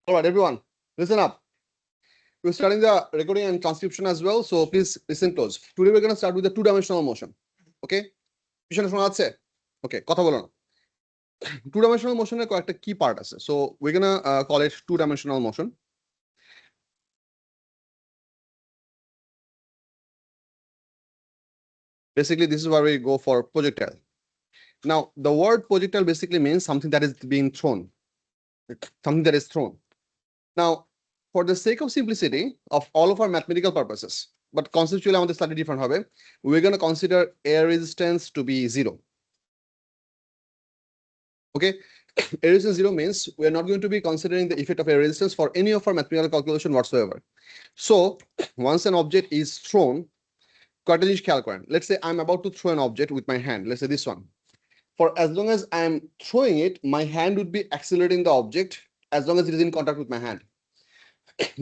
All right, everyone, listen up. We're starting the recording and transcription as well, so please listen close. Today we're going to start with the two-dimensional motion. Okay? পিছনে শোনা যাচ্ছে? Okay, কথা বলো না। Two-dimensional motion এর কয়েকটা কি part আছে। So we're going to call it two-dimensional motion. Basically, this is where we go for projectile. Now, the word projectile basically means something that is being thrown. Something that is thrown. Now, for the sake of simplicity of all of our mathematical purposes, but conceptually আমাদের slightly different হবে, we're going to consider air resistance to be 0. Okay, air resistance 0 means we are not going to be considering the effect of air resistance for any of our mathematical calculation whatsoever. So once an object is thrown, কয়টা জিনিস খেয়াল করেন, let's say I'm about to throw an object with my hand, let's say this one. For as long as I'm throwing it, my hand would be accelerating the object as long as it is in contact with my hand.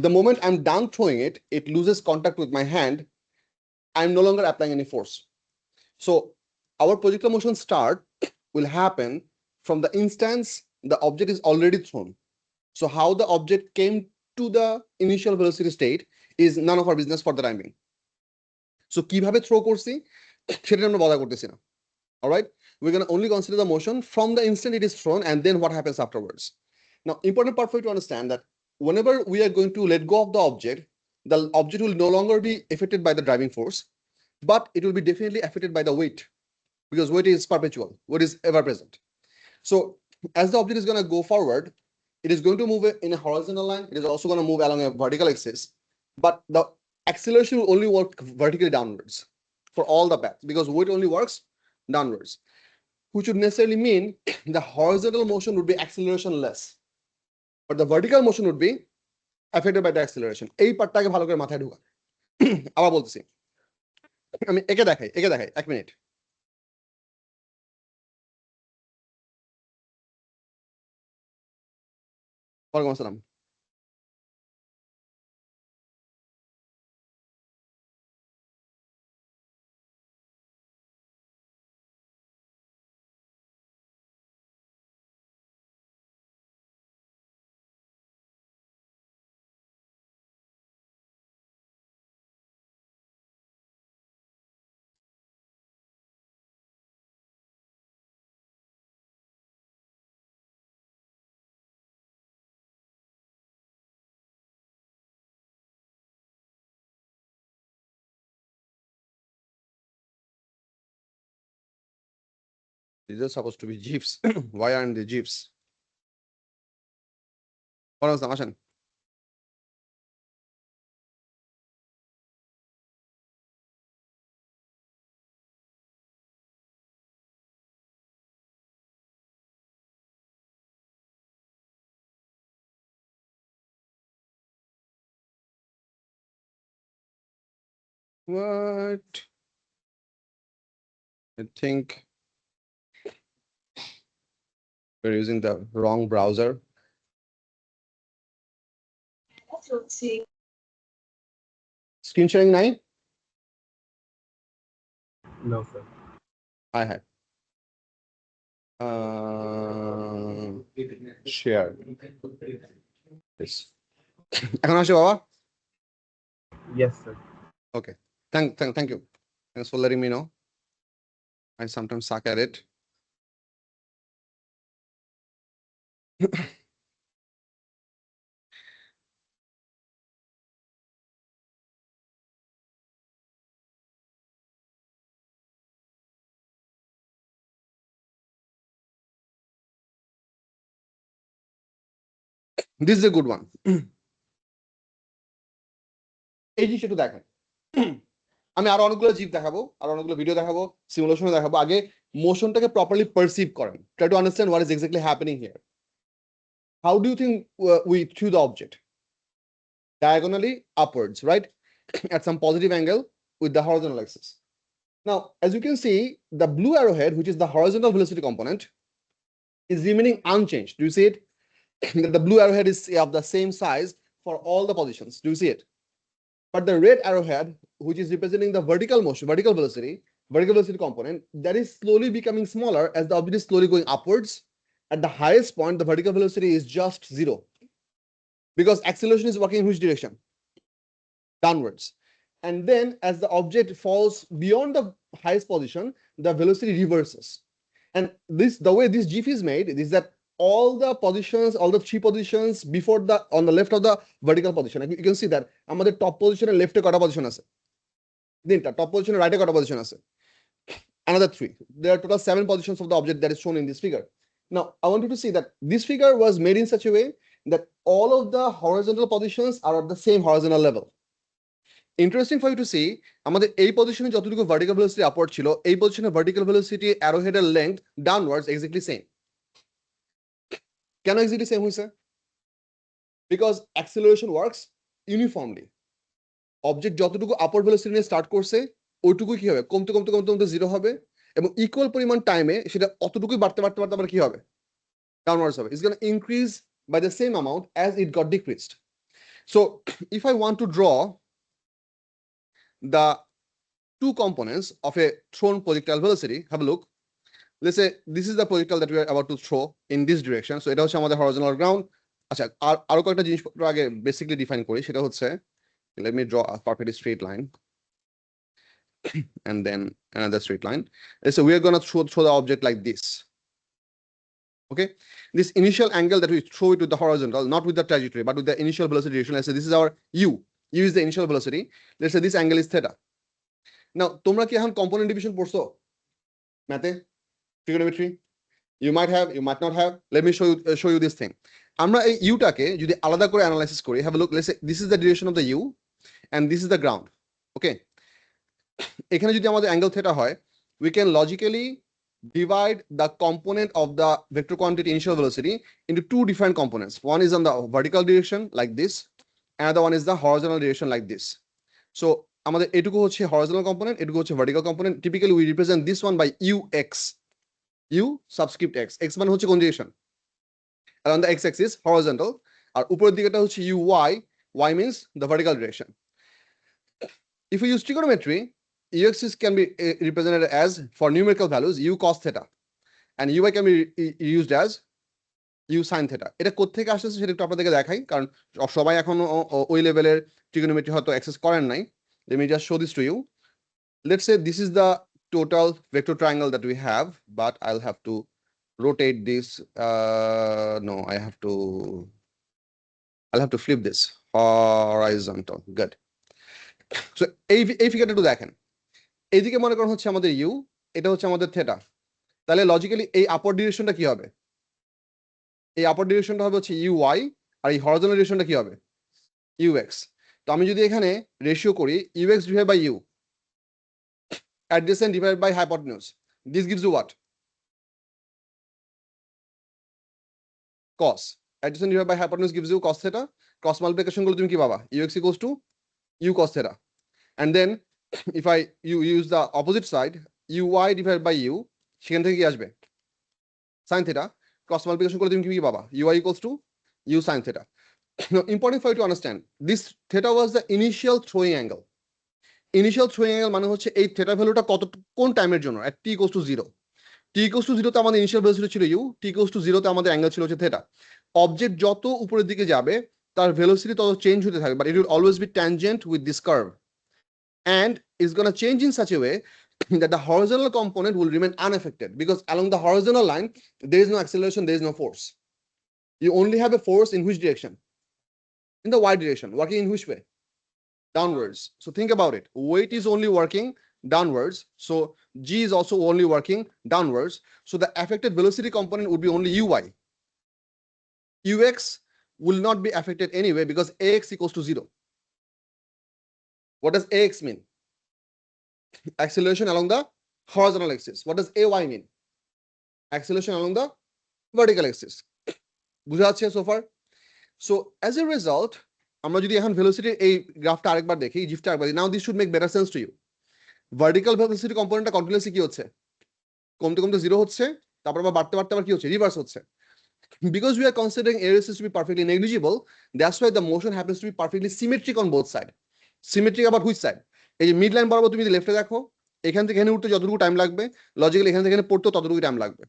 The moment I'm done throwing it, it loses contact with my hand. I'm no longer applying any force. So our projectile motion start will happen from the instance the object is already thrown. So how the object came to the initial velocity state is none of our business for the time being. So কিভাবে throw করছি সেটা আমরা বলা করতেছি না. All right, we're going to only consider the motion from the instant it is thrown and then what happens afterwards. Now, important part for you to understand that whenever we are going to let go of the object will no longer be affected by the driving force, but it will be definitely affected by the weight, because weight is perpetual, weight is ever present. So as the object is going to go forward, it is going to move in a horizontal line, it is also going to move along a vertical axis, but the acceleration will only work vertically downwards for all the paths, because weight only works downwards, which would necessarily mean the horizontal motion would be acceleration less, but the vertical motion would be affected by the acceleration. এই পার্টটাকে ভালো করে মাথায় ঢোকা। আবার বলতেছি, আমি একে দেখাই এক মিনিট। ওয়ালাইকুম আসসালাম। These are supposed to be jeeps. Why aren't they jeeps? ওয়ালাইকুম আসসালাম, আসেন। What? I think we're using the wrong browser. Screen sharing নাই? No, sir. I had. Share. Yes. এখন আসে বাবা? Yes, sir. Okay. Thank you. Thanks for letting me know. I sometimes suck at it. This is a good one. এই জিনিসটা একটু দেখেন। আমি আরো অনেকগুলো জিপ দেখাবো, আরো অনেকগুলো ভিডিও দেখাবো, সিমুলেশন দেখাবো। আগে মোশনটাকে প্রপারলি পারসিভ করেন। Try to understand what is exactly happening here. How do you think we threw the object? Diagonally upwards, right? At some positive angle with the horizontal axis. Now, as you can see, the blue arrowhead, which is the horizontal velocity component, is remaining unchanged. Do you see it? The blue arrowhead is of the same size for all the positions. Do you see it? But the red arrowhead, which is representing the vertical motion, vertical velocity component, that is slowly becoming smaller as the object is slowly going upwards. At the highest point, the vertical velocity is just 0. because acceleration is working in which direction? Downwards. And then as the object falls beyond the highest position, the velocity reverses. And this, the way this GIF is made is that all the positions, all the 3 positions before the, on the left of the vertical position, you can see that আমাদের top position and left কটা position আছে, তিনটা, top position and right কটা position আছে, another 3. There are total 7 positions of the object that is shown in this figure. Now I want you to see that this figure was made in such a way that all of the horizontal positions are at the same horizontal level. Interesting for you to see, আমাদের এই পজিশনে যতটুকু vertical velocity upward ছিল, এই পজিশনে vertical velocity arrowhead এর length downwards exactly same. কেন exactly same হইছে? Because acceleration works uniformly. Object যতটুকু upward velocity নিয়ে start করছে, ওইটুকুই কি হবে, কমতে কমতে কমতে কমতে 0 হবে, এবং equal পরিমাণ টাইমে সেটা অতটুকুই বাড়তে বাড়তে বাড়তে আবার কি হবে, downwards হবে. It's going to increase by the same amount as it got decreased. So if I want to draw the 2 components of a thrown projectile velocity, have a look. Let's say this is the projectile that we are about to throw in this direction. So এটা হচ্ছে আমাদের horizontal ground. আচ্ছা, আরো কয়েকটা জিনিসপত্র আগে basically define করি, সেটা হচ্ছে, let me draw a perfectly straight line and then another straight line. So we are going to throw the object like this. Okay, this initial angle that we throw it with the horizontal, not with the trajectory, but with the initial velocity direction. Let's say this is our u. U is the initial velocity. Let's say this angle is theta. Now, তোমরা কি এখন component division পড়ছো ম্যাথে, trigonometry? You might have, you might not have. Let me show you this thing. আমরা এই u টাকে যদি আলাদা করে অ্যানালাইসিস করি, have a look. Let's say this is the direction of the u and this is the ground. Okay, এখানে যদি আমাদের angle theta হয়, we can logically divide the component of the vector quantity initial velocity into 2 different components. One is on the vertical direction like this, another one is the horizontal direction like this. So আমাদের এটুকু হচ্ছে horizontal component, এটুকু হচ্ছে vertical component. Typically we represent this one by ux, u subscript x. X মানে হচ্ছে কোন direction, and on the x axis horizontal, আর উপরের দিকেটা হচ্ছে uy, y means the vertical direction. If we use trigonometry, ux can be represented as, for numerical values, u cos theta, and uy can be used as u sin theta. এটা কোত্থেকে আসছে সেটা একটু আপনাদেরকে দেখাই, কারণ সবাই এখনো ওই লেভেলের trigonometry হয়তো অ্যাক্সেস করেন নাই. Let me just show this to you. Let's say this is the total vector triangle that we have, but I'll have to rotate this. No, I'll have to flip this horizontal. Good. So এই ফিগারটা একটু দেখেন, এইদিকে মনে করেন হচ্ছে আমাদের u, এটা হচ্ছে আমাদের থিটা. তাহলে লজিক্যালি এই আপার ডিরেকশনটা কি হবে, এই আপার ডিরেকশনটা হবে হচ্ছে uy, আর এই হরিজন্টাল ডিরেকশনটা কি হবে, ux. তো আমি যদি এখানে রেশিও করি ux divided by u, adjacent divided by hypotenuse, this gives you what, cos. Adjacent divided by hypotenuse gives you cos theta. Cross multiplication গুলো তুমি কি পাবা, ux equals to u cos theta. And then if you use the opposite side, uy divided by u, সেখান থেকে কি আসবে, sin theta. Cross multiplication করলে তুমি কি পাবা, uy equals to u sin theta. Now, important for you to understand, this theta was the initial throwing angle. Initial throwing angle মানে হচ্ছে এই theta ভ্যালুটা কত, কোন টাইমের জন্য, at t equals to 0. t equals to 0 তে আমাদের ইনিশিয়াল ভেলোসিটি ছিল u, t equals to 0 তে আমাদের অ্যাঙ্গেল ছিল হচ্ছে থিটা. অবজেক্ট যত উপরের দিকে যাবে তার ভেলোসিটি তত চেঞ্জ হতে থাকবে, but it will always be tangent with this curve, and it's going to change in such a way that the horizontal component will remain unaffected, because along the horizontal line there is no acceleration, there is no force. You only have a force in which direction, in the y direction, working in which way, downwards. So think about it, weight is only working downwards, so g is also only working downwards, so the affected velocity component would be only uy. Ux will not be affected anyway because ax equals to 0. What does ax mean? Acceleration along the horizontal axis. What does ay mean? Acceleration along the vertical axis. বুঝা যাচ্ছে so far? So as a result, আমরা যদি এখন ভেলোসিটির এই গ্রাফটা আরেকবার দেখি, জিফটা আরেকবার, now this should make better sense to you. Vertical velocity কম্পোনেন্টটা কন্টিনিউয়াসলি কি হচ্ছে, কমতে কমতে 0 হচ্ছে, তারপর আবার বাড়তে বাড়তে আবার কি হচ্ছে, রিভার্স হচ্ছে. Because we are considering air resistance to be perfectly negligible, that's why the motion happens to be perfectly symmetric on both sides. Symmetric about which side? এই যে মিড লাইন বরাবর তুমি যদি লেফটে দেখো, এখান থেকে এখানে উঠতে যতটুকু টাইম লাগবে, লজিক্যালি এখান থেকে এখানে পড়তেও ততটুকু টাইম লাগবে.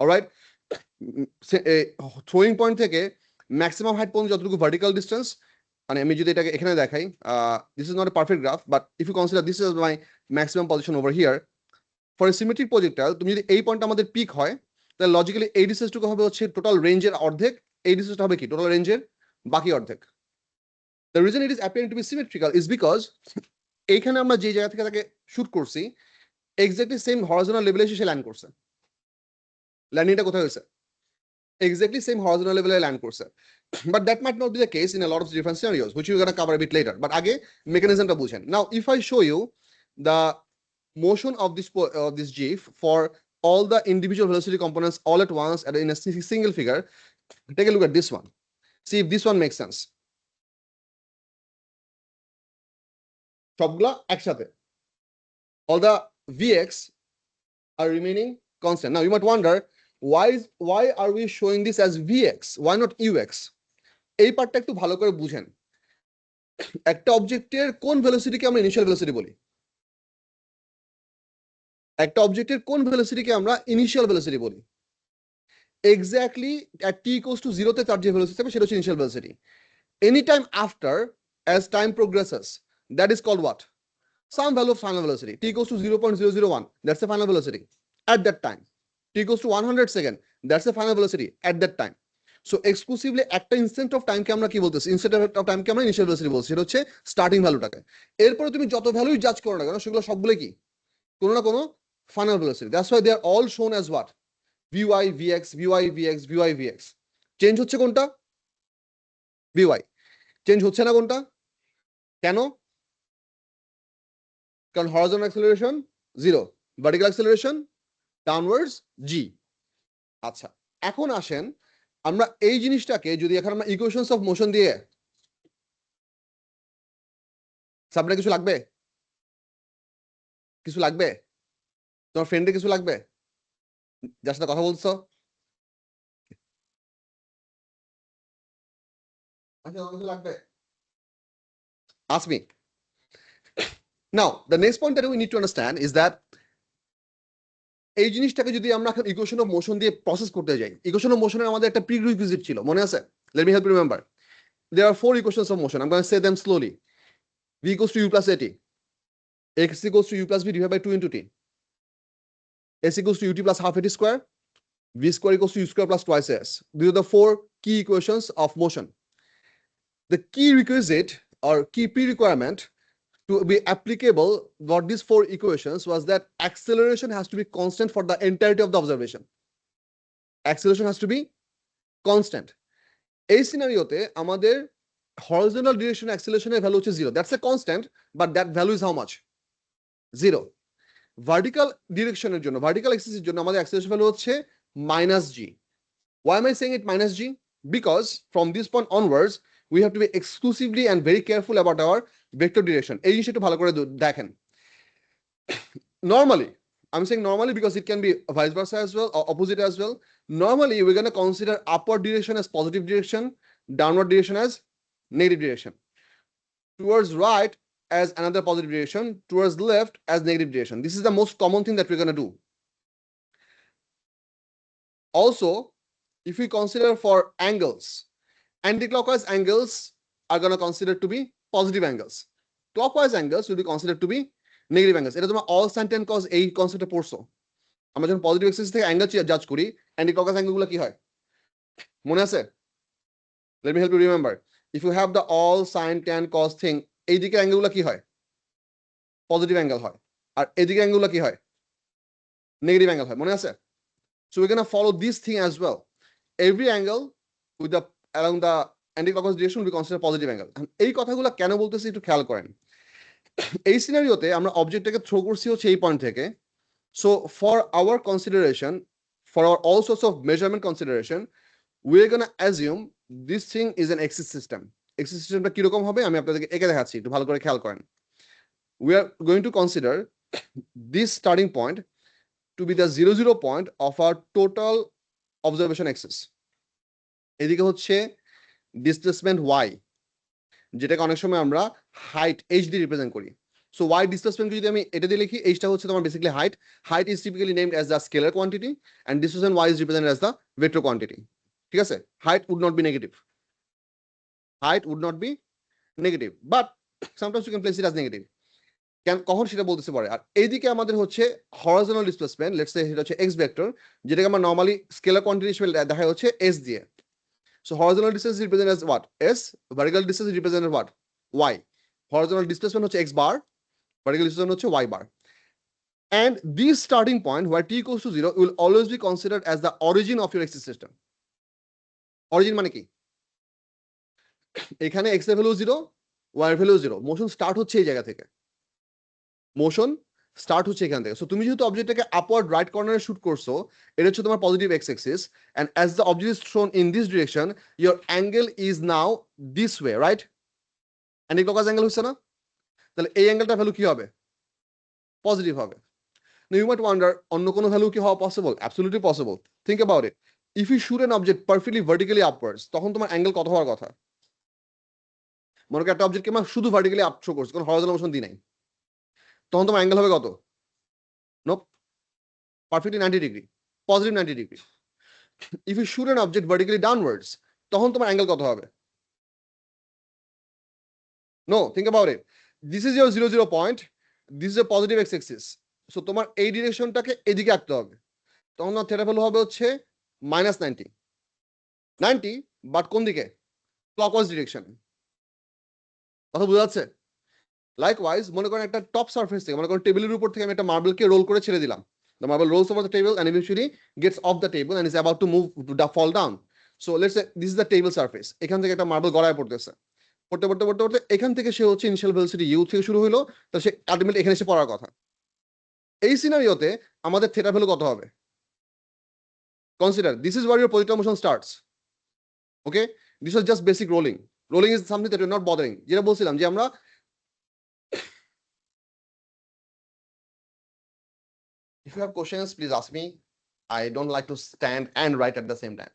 অলরাইট, থ্রোয়িং পয়েন্ট থেকে ম্যাক্সিমাম হাইট পর্যন্ত যতটুকু ভার্টিক্যাল ডিস্টেন্স, মানে আমি যদি এটাকে এখানে দেখাই, this is not a perfect graph, but if you consider this is my maximum position over here for a symmetric projectile, তুমি যদি এই পয়েন্ট আমাদের পিক হয়, তাহলে লজিক্যালি এই ডিস্টেন্সটুকু হবে হচ্ছে টোটাল রেঞ্জের অর্ধেক, এই ডিস্টেন্সটা হবে কি টোটাল রেঞ্জের বাকি অর্ধেক। The reason it is appearing to be symmetrical is because এইখানে আমরা যে জায়গা থেকে তাকে শুট করছি এক্স্যাক্টলি সেম হরিজন্টাল লেভেলে এসে সে ল্যান্ড করছে। ল্যান্ডিংটা কোথায় হয়েছে? Exactly same horizontal level land করছে, but that might not be the case in a lot of different scenarios which we're going to cover a bit later. But আগে mechanismটা বুঝেন। Now if I show you the motion of this GIF for all the individual velocity components all at once in a single figure, take a look at this one, see if this one makes sense. সবগুলা একসাথে, all the Vx are remaining constant. Now you might wonder why are we showing this as Vx, why not Ux? এই পার্টটা একটু ভালো করে বুঝেন। একটা অবজেক্টের কোন ভেলোসিটিকে আমরা ইনিশিয়াল ভেলোসিটি বলি? একটা অবজেক্টের কোন ভেলোসিটিকে আমরা ইনিশিয়াল ভেলোসিটি বলি? Exactly at t equals to 0 তে তার যে ভেলোসিটি থাকবে সেটা হচ্ছে initial velocity. Any time after as time progresses, that is called what? Some value of final velocity. T equals to 0.001, that's the final velocity at that time. T equals to 100 second, that's the final velocity at that time. So exclusively একটা instant of টাইমকে আমরা কি বলতেছি? Instant of টাইমকে আমরা initial velocity বলছি, সেটা হচ্ছে starting ভ্যালুটাকে। এরপরে তুমি যত ভ্যালুই জাজ করো না কেন সেগুলো সবগুলো কি কোনো না কোনো final velocity. That's why they are all shown as what? vy vx vy vx vy vx। Change হচ্ছে কোনটা? vy। চেঞ্জ হচ্ছে না কোনটা? কেন? কারণ horizontal acceleration 0, vertical acceleration downwards g। আচ্ছা, এখন আসেন আমরা এই জিনিসটাকে যদি এখন আমরা ইকুয়েশনস অফ মোশন দিয়ে, সামনে কিছু লাগবে? কিছু লাগবে? তোমার ফ্রেন্ডে কিছু লাগবে যার সাথে কথা বলছো? আচ্ছা, কিছু লাগবে? Ask me. Now, the next point that we need to understand is that এই জিনিসটাকে যদি আমরা এখন ইকুয়েশন অফ মোশন দিয়ে প্রসেস করতে যাই, ইকুয়েশন অফ মোশনের আমাদের একটা প্রিরিকুইজিট ছিল, মনে আছে? Let me help you remember. There are 4 equations of motion. I'm going to say them slowly. V equals to u plus at, x equals to u plus v divided by 2 into t, s equals to ut plus half at square, v square equals to u square plus twice s. These are the 4 key equations of motion. The key requisite or key pre-requirement to be applicable for these 4 equations was that acceleration has to be constant for the entirety of the observation. Acceleration has to be constant. এই সিনারিওতে আমাদের horizontal direction acceleration এর value হচ্ছে 0, that's a constant, but that value is how much? 0. Vertical direction এর জন্য, vertical axis এর জন্য আমাদের acceleration value হচ্ছে -g. Why am I saying it -g? Because from this point onwards we have to be exclusively and very careful about our vector direction. এই জিনিসটা একটু ভালো করে দেখেন। Normally, I'm saying normally because it can be vice versa as well or opposite as well. Normally, we're going to consider upward direction as positive direction, downward direction as negative direction, towards right as another positive direction, towards left as negative direction. This is the most common thing that we're going to do. Also, if we consider for angles, anti-clockwise angles are going to consider to be positive angles. Clockwise angles will be considered to be negative angles. এটা তোমরা all sine tan cause এই কনসেপ্টে পড়ছো। আমরা যখন positive axis থেকে angle জাজ করি, anti clockwise অ্যাঙ্গেলগুলো কি হয় মনে আছে? Let me help you remember. If you have the all sine tan cos thing, এই দিকের অ্যাঙ্গেলগুলো কি হয়? পজিটিভ অ্যাঙ্গেল হয়। আর এদিকের অ্যাঙ্গেলগুলো কি হয়? নেগেটিভ অ্যাঙ্গেল হয়, মনে আছে? So we can follow this thing as well. Every angle with the along the anti clockwise direction will be consider positive angle. এই কথাগুলো কেন বলতেছি একটু খেয়াল করেন। এই সিনারিওতে আমরা অবজেক্টটাকে থ্রো করছি হচ্ছে এই পয়েন্ট থেকে। So for our consideration, for our all sorts of measurement consideration, we're going to assume this thing is an axis system. Axis systemটা কিরকম হবে আমি আপনাদেরকে এঁকে দেখাচ্ছি, একটু ভালো করে খেয়াল করেন। We are going to consider this starting point to be the 0, 0 point of our total observation axis. এদিকে হচ্ছে displacement y, যেটাকে অনেক সময় আমরা হাইট h দিয়ে রিপ্রেজেন্ট করি। So y displacement যদি আমি এটা দিয়ে লিখি, এইটা হচ্ছে তোমার basically height. Height is typically named as the scalar quantity and displacement y is represented as the vector quantity. ঠিক আছে? Height would not be negative. height would not be negative, but sometimes you can place it as negative. কখন সেটা বলতেছে পারে। আর এইদিকে আমাদের হচ্ছে horizontal displacement, let's say এটা হচ্ছে এক্স ভেক্টর, যেটাকে আমরা নরমালি স্কেলার কোয়ান্টিটি হিসেবে দেখা হচ্ছে এস দিয়ে। So horizontal distance represent as what, s, vertical distance represent what, y. Horizontal displacement হচ্ছে এক্স বার, ভার্টিক্যাল ডিসপ্লেসমেন্ট হচ্ছে y bar. And this starting point where t equals to 0 will always be considered as the origin of your x system. Origin মানে কি? এখানে x এর value 0, y এর value 0, motion start হচ্ছে এই জায়গা থেকে, মোশন স্টার্ট হচ্ছে এখান থেকে। সো তুমি যেহেতু অবজেক্টটাকে আপওয়ার্ড রাইট কর্নারে শুট করছো, এটা হচ্ছে তোমার positive x axis, and as the object is thrown in this direction your angle is now this way, right? Anti clockwise angle হচ্ছে না? তাহলে এই অ্যাঙ্গেলটার ভ্যালু কি হবে? পজিটিভ হবে। Now you might wonder, অন্য কোনো ভ্যালু কি হওয়া possible? Absolutely possible. Think about it. If you shoot an object perfectly vertically upwards, তখন তোমার অ্যাঙ্গেল কত হওয়ার কথা? মনে করো একটা অবজেক্টকে আমরা শুধু ভার্টিক্যালি আপ শো করছি, কোনো হরাইজন্টাল মোশন দিই নাই, তখন তোমার অ্যাঙ্গেল হবে কত? Nope, perfectly 90 degree, positive 90 degree. If you shoot an object vertically downwards, তখন তোমার অ্যাঙ্গেল কত হবে? No, think about it. This is your 0, 0 point. This is a positive x axis. So তোমার এই ডিরেকশনটাকে এদিকে আঁকতে হবে, তখন তোমার থিটা ভ্যালু হবে হচ্ছে -90, 90, বাট কোন দিকে? Clockwise direction. কথা বোঝা যাচ্ছে? লাইকওয়াইজ মনে করেন একটা টপ সারফেস থেকে, মনে করেন টেবিলের উপর থেকে আমি একটা মার্বেলকে রোল করে ছেড়ে দিলাম। The marble rolls over the table and eventually gets off the table and is about to move to fall down. So let's say this is the table surface. এখান থেকে একটা মার্বেল গড়ায় পড়তেছে, পড়তে পড়তে পড়তে পড়তে এখান থেকে সে হচ্ছে ইনিশিয়াল ভেলোসিটি ইউ থেকে শুরু হলো, তো সে আলটিমেটলি এখানে এসে পড়ার কথা। এই সিনারিওতে আমাদের থিটা ভ্যালু কত হবে? Consider this is where your projectile motion starts. Okay, this was just basic rolling. Rolling is something that we're not bothering. যেটা বলছিলাম যে আমরা if you have questions please ask me. I don't like to stand and write at the same time.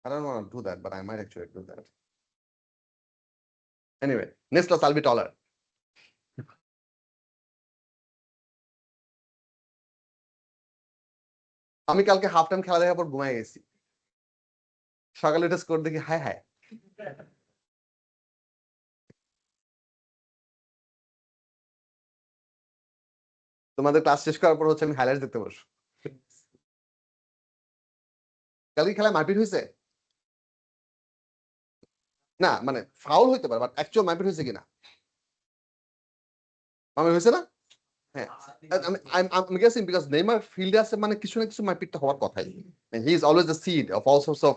I don't want to do that, but I might actually do that. Anyway, next class I'll be taller. আমি কালকে half time খেলা দেখার পর ঘুমাই গেছি, সকালে উঠে score দেখি হায় হায়। তোমাদের ক্লাস শেষ করার পর হচ্ছে আমি হাইলাইট দেখতে বসবো। কালকে খেলায় মারপিট হয়েছে না, মানে ফাউল হইতে পারে, বাট অ্যাকচুয়াল মারপিট হয়েছে কিনা? মারপিট হয়েছে না? হ্যাঁ, আমি গেসিং বিকজ নেইমার ফিল্ডে আছে, মানে কিছু না কিছু মারপিটটা হওয়ার কথাই। He is always the seed of all swords of.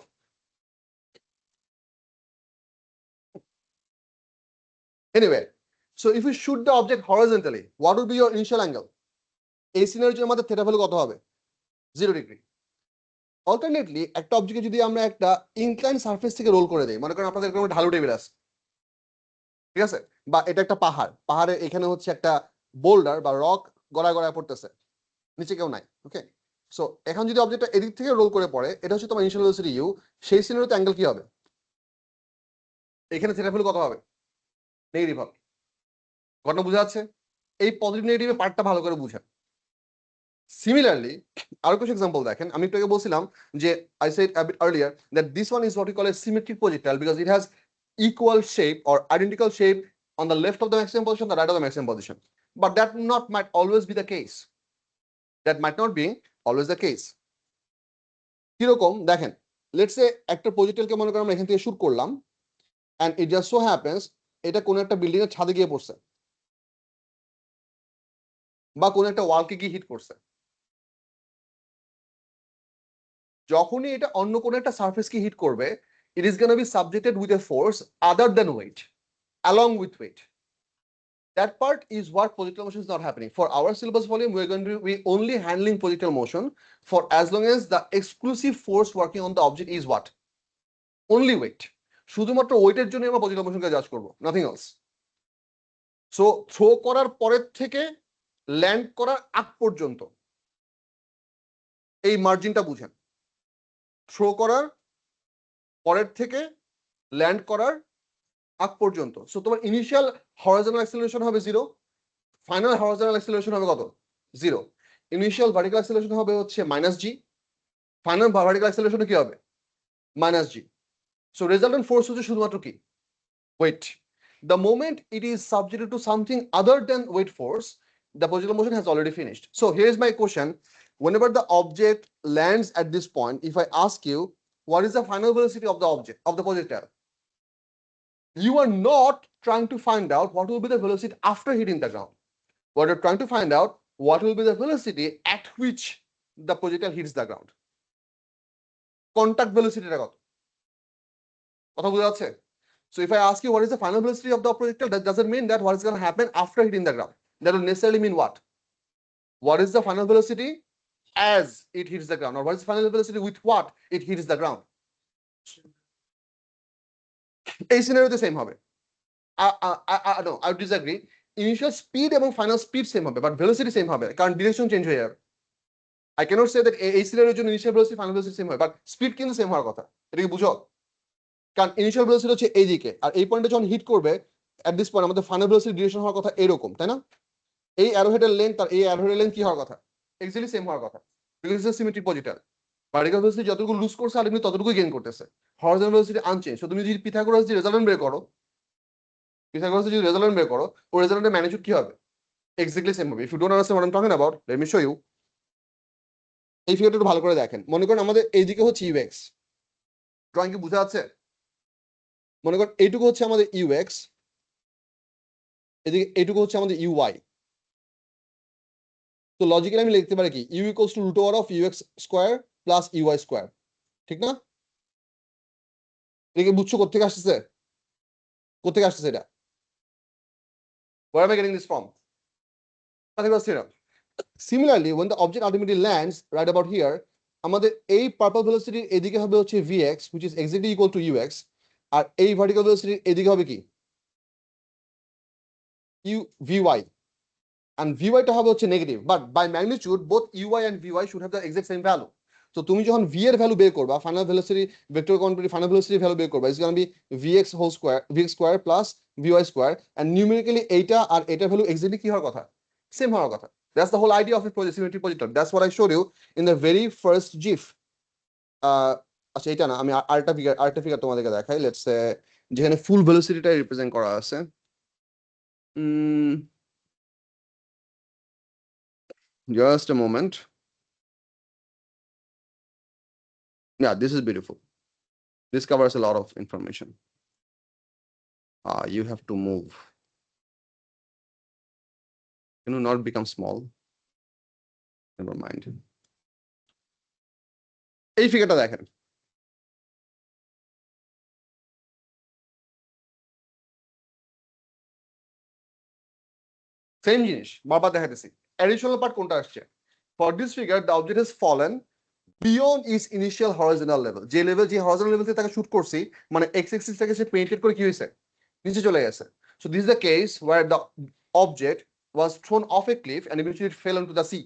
Anyway, so if you shoot the object horizontally, what would be your initial angle? এই সিনারিওর আমাদের থিটা ভ্যালু কত হবে? 0 ডিগ্রি। অল্টারনেটলি একটা অবজেক্টকে যদি আমরা একটা ইনক্লাইন সারফেস থেকে রোল করে দেই, মনে করেন আপনাদের এরকম ঢালু টেবিল আছে, ঠিক আছে, বা এটা একটা পাহাড়, পাহাড়ে এখানে হচ্ছে একটা বোল্ডার বা রক গড়ায় গড়ায় পড়তেছে, নিচে কেউ নাই। ওকে, সো এখন যদি অবজেক্টটা এদিক থেকে রোল করে পড়ে, এটা হচ্ছে তোমার ইনিশিয়াল ভেলোসিটি ইউ, সেই সিনারিওতে অ্যাঙ্গেল কি হবে? এখানে থিটা ভ্যালু কত হবে? নেগেটিভ হবে। ঘটনা বোঝা যাচ্ছে? এই পজিটিভ নেগেটিভের পার্টটা ভালো করে বুঝেন। সিমিলারলি আরো কিছু এক্সাম্পল দেখেন, আমি একটু আগে বলছিলাম যে I said a bit earlier that this one is what we call a symmetric projectile because it has equal shape or identical shape on the left of the maximum position, the right of the maximum position. But that might always be the case. That might not be always the case. কিরকম দেখেন, let's say একটা প্রজেক্টাইলকে মনে করেন আমরা এখান থেকে shoot করলাম, and it just so happens এটা কোন একটা বিল্ডিং এর ছাদে গিয়ে পড়ছে বা কোন একটা ওয়ালকে গিয়ে হিট করছে। যখনই এটা অন্য কোনো একটা সারফেসকে হিট করবে, it is going to be subjected with a force other than weight, along with weight. That part is what projectile motion is not happening. For our syllabus volume, we are going to be only handling projectile motion for as long as the exclusive force working on the object is what? Only weight. শুধুমাত্র ওয়েটের জন্য আমরা projectile motion কে জাজ করব, nothing else. So throw করার পরের থেকে land করার আগ পর্যন্ত এই মার্জিনটা বুঝেন। থ্রো করার পরের থেকে ল্যান্ড করার আগ পর্যন্ত, সো তোমার ইনিশিয়াল হরাইজন্টাল অ্যাক্সেলারেশন হবে 0, ফাইনাল হরিজন্টাল অ্যাক্সিলারেশন হবে কত? 0। ইনিশিয়াল ভার্টিক্যাল অ্যাক্সিলারেশন হবে হচ্ছে -g। ফাইনাল ভার্টিক্যাল অ্যাক্সিলারেশন কি হবে? -g। সো রেজাল্টেন্ট ফোর্স হচ্ছে শুধুমাত্র কি? Wait. The moment it is subjected to something other than weight force, the projectile motion has already finished. So here's my question. Whenever the object lands at this point, if I ask you, what is the final velocity of the object, of the projectile? You are not trying to find out what will be the velocity after hitting the ground. What you're trying to find out, what will be the velocity at which the projectile hits the ground. Contact velocity টা কত? কথা বোঝা যাচ্ছে? So if I ask you what is the final velocity of the projectile, that doesn't mean that what is going to happen after hitting the ground. That will necessarily mean what? What is the final velocity as it hits the ground, or what is the final velocity with what it hits the ground? এই সিনারিওতে same হবে। No, I would disagree. Initial speed এবং final speed same হবে, but velocity same হবে কারণ direction change হয়ে যাবে। I cannot say that এই সিনারিওর জন্য initial velocity final velocity same হয়, বাট স্পিড কিন্তু সেম হওয়ার কথা। এটা কি বুঝো? কারণ ইনিশিয়াল velocity হচ্ছে এইদিকে, আর এই পয়েন্টে যখন হিট করবে at this point আমাদের ফাইনাল velocity ডিরেকশন হওয়ার কথা এরকম, তাই না? এই অ্যারোহেডের লেন্থ আর এই অ্যারোহেডের লেন্থ কি হওয়ার কথা? এক্স্যাক্টলি সেম হওয়ার কথা, because it's a symmetric projectile. Vertical velocity যতটুকু লুজ করছে আলটিমেটলি ততটুকুই গেইন করতেছে। Horizontal velocity unchange. সো তুমি যদি পিথাগোরাস যে রেজাল্টেন্ট বের করো, পিথাগোরাসের যদি রেজাল্টেন্ট বের করো, ও রেজাল্টেন্টের ম্যাগনিটিউড কি হবে? এক্স্যাক্টলি সেম হবে। If you don't understand what I am talking about, let me show you. এই ফিগারটা একটু ভালো করে দেখেন। মনে করেন আমাদের এইদিকে হচ্ছে ইউএক্স, ড্রয়িং কি বোঝা যাচ্ছে? মনে করেন এইটুকু হচ্ছে আমাদের ইউএক্স, এদিকে এইটুকু হচ্ছে আমাদের ইউওয়াই। তো লজিক্যালি আমি লিখতে পারি কি, u equals to root over of u x square plus u y square, ঠিক না? এটাকে বুঝছো কোথেকে আসতেছে? কোথেকে আসতেছে এটা? Where am I getting this from? Pythagoras theorem. Similarly, when the object ultimately lands right about here, আমাদের এই পার্পল ভেলোসিটির এদিকে হবে হচ্ছে vx, which is exactly equal to ux, আর এই ভার্টিক্যাল ভেলোসিটির এদিকে হবে কি? vy, and vy টা হবে হচ্ছে negative, but by magnitude both uy and vy should have the exact same value. So তুমি যখন v এর ভ্যালু বের করবা, final velocity vector quantity final velocity value বের করবা, it's gonna be vx whole square, vx square plus vy square, and numerically এইটা আর এটার ভ্যালু এক্স্যাক্টলি কি হওয়ার কথা? সেম হওয়ার কথা। That's the whole idea of a symmetric projector. That's what I showed you in the very first GIF. আচ্ছা এটা না, আমি আরেকটা ফিগার তোমাদেরকে দেখাই। লেটস সে যেখানে ফুল ভেলোসিটিটা রিপ্রেজেন্ট করা আছে। Just a moment. Yeah, this is beautiful. This covers a lot of information. You have to move. Can you not become small? Never mind. এই ফিগারটা দেখেন। সেম জিনিস বারবার দেখাতেছি। অ্যাডিশনাল পার্ট কোনটা আসছে? For this figure, the object has fallen beyond its initial horizontal level. যে level, যে horizontal level থেকে তাকে শুট করছি, মানে x axis থেকে সে পেনিট্রেট করে কি হয়েছে? নিচে চলে গেছে। So this is the case where the object was thrown off a cliff and eventually it fell into the sea.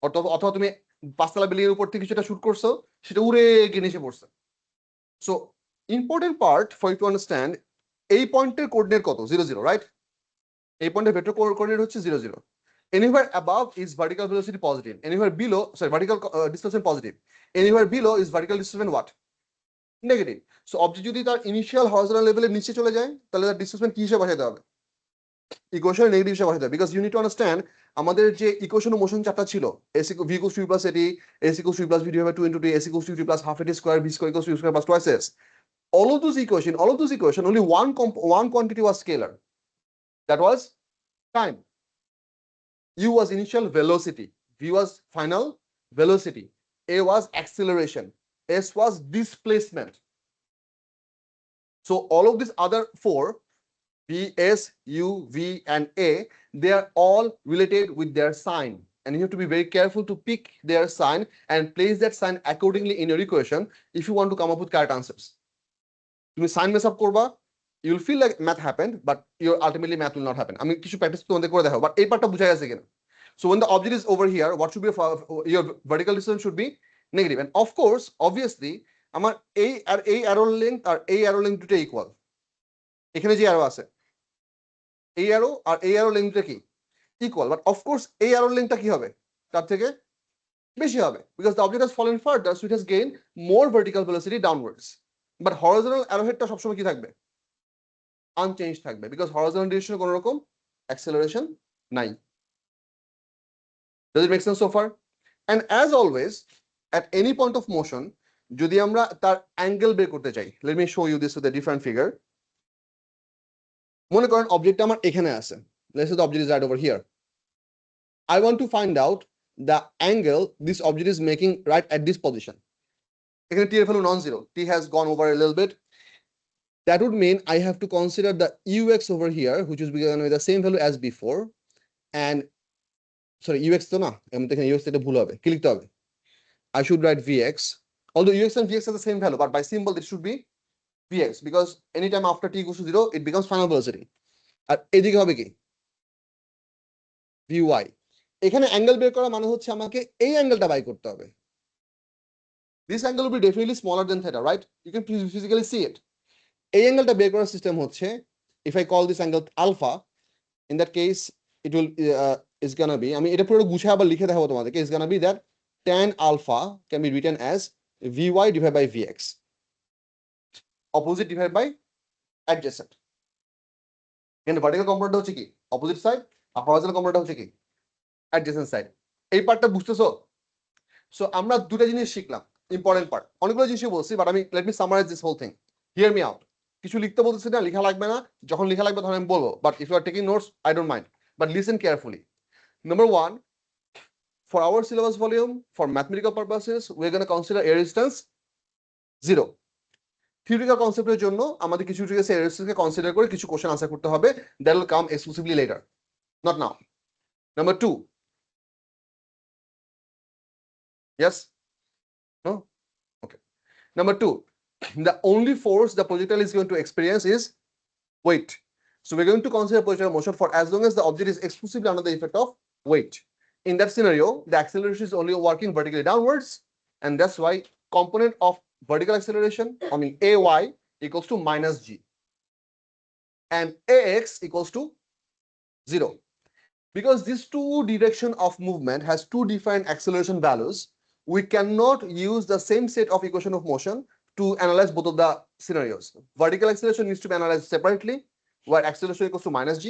অথবা তুমি পাঁচতলা বিল্ডিং এর উপর থেকে সেটা শুট করছো, সেটা উড়ে গিয়ে নিচে পড়ছে। So important part for you to understand, এই পয়েন্টের কোঅর্ডিনেট কত? 0 0, রাইট? এই পয়েন্টের ভেক্টর কোঅর্ডিনেট হচ্ছে 0 0. Anywhere above is vertical velocity positive. Anywhere below, sorry, vertical displacement positive. Anywhere below is vertical displacement what? Negative. So object যদি তার initial horizontal লেভেলের নিচে চলে যায়, তাহলে তার ডিসপ্লেসমেন্ট কি হিসেবে বসাইতে হবে? ইকুয়েশন নেগেটিভ হিসেবে বসাইতে হবে, because you need to understand আমাদের যে ইকুয়েশন অফ মোশন চারটা ছিল, s v equals to u plus at, s equals to u plus v divided by 2 into t, s equals to u plus half at square, v square equals to u square plus twice s. All of those equation, only one quantity was scalar. That was time. U was initial velocity, v was final velocity, a was acceleration, s was displacement. So all of these other four, v, s, u, v, and a, they are all related with their sign, and you have to be very careful to pick their sign and place that sign accordingly in your equation if you want to come up with correct answers. তুমি sign mess up করবা, you will feel like math happened, but your ultimately math will not happen. আমি কিছু practice তোমাদের করে দেখাবো, but এই পার্টটা বুঝা গেছে কিনা? So when the object is over here, what should be your vertical distance should be negative, and of course obviously আমার এই arrow length আর এই arrow length দুটো equal। এখানে যে arrow আছে, এই অ্যারো আর এই অ্যারো লেন্থটা কি ইকুয়াল, বাট অফকোর্স এই অ্যারো লেন্থটা কি হবে তার থেকে বেশি হবে, because the object has fallen further, so it has gained more vertical velocity downwards. But horizontal arrowheadটা সবসময় কি থাকবে unchanged থাকবে, because horizontal direction কোনো রকম acceleration নাই. Does it make sense so far? And as always, at any point of motion, যদি আমরা তার অ্যাঙ্গেল বের করতে চাই, let me show you this with a different figure. মনে করেন অবজেক্টটা আমার এখানে আছে, let's say the object is right over here. I want to find out the angle this object is making right at this position. এখানে t এর value non-zero, t has gone over a little bit. That would mean I have to consider the ux over here, which is going to be the same value as before. And sorry, ux তো না, এখানে ux এটা ভুল হবে, কি লিখতে হবে? I should write vx. Although ux and vx are the same value, but by symbol it should be vx, because anytime after t goes to 0, it becomes final velocity. আর এদিকে হবে কি vy. এখানে অ্যাঙ্গেল বের করা মানে হচ্ছে আমাকে এই অ্যাঙ্গেলটা বাই করতে হবে. This angle will be definitely smaller than theta, right? You can physically see it. এই অ্যাঙ্গেলটা বের করার সিস্টেম হচ্ছে, if I call this angle alpha, in that case it will is gonna be, আমি এটা পুরো গুছিয়ে আবার লিখে দেখাবো তোমাদেরকে, is gonna be that tan alpha can be written as vy divided by vx, opposite divided by adjacent. কিন্তু vertical component হচ্ছে কি opposite side, আর horizontal component হচ্ছে কি adjacent side. এই পার্টটা বুঝতেছো? সো আমরা দুটো জিনিস শিখলাম, ইম্পর্টেন্ট পার্ট, অনেকগুলো জিনিসই বলছি, বাট আমি let me summarise this whole thing. Hear me out. কিছু লিখতে বলতেছি না, লেখা লাগবে না, যখন লেখা লাগবে তখন আমি বলবো, but if you are taking notes I don't mind, but listen carefully. Number one, for our syllabus volume, for mathematical purposes, we're going to consider air resistance 0. Theoretical কনসেপ্টের জন্য আমাদের কিছু ঠিক আছে, air resistance কে কনসিডার করে কিছু question answer করতে হবে, that will come exclusively later, not now. Number two, yes, no, okay. Number two, the only force the projectile is going to experience is weight. So we're going to consider projectile motion for as long as the object is exclusively under the effect of weight. In that scenario, the acceleration is only working vertically downwards, and that's why component of vertical acceleration, I mean ay, equals to minus g, and ax equals to 0. Because these two direction of movement has two different acceleration values, we cannot use the same set of equation of motion to analyze both of the scenarios. Vertical acceleration needs to be analyzed separately, where acceleration equals to minus g.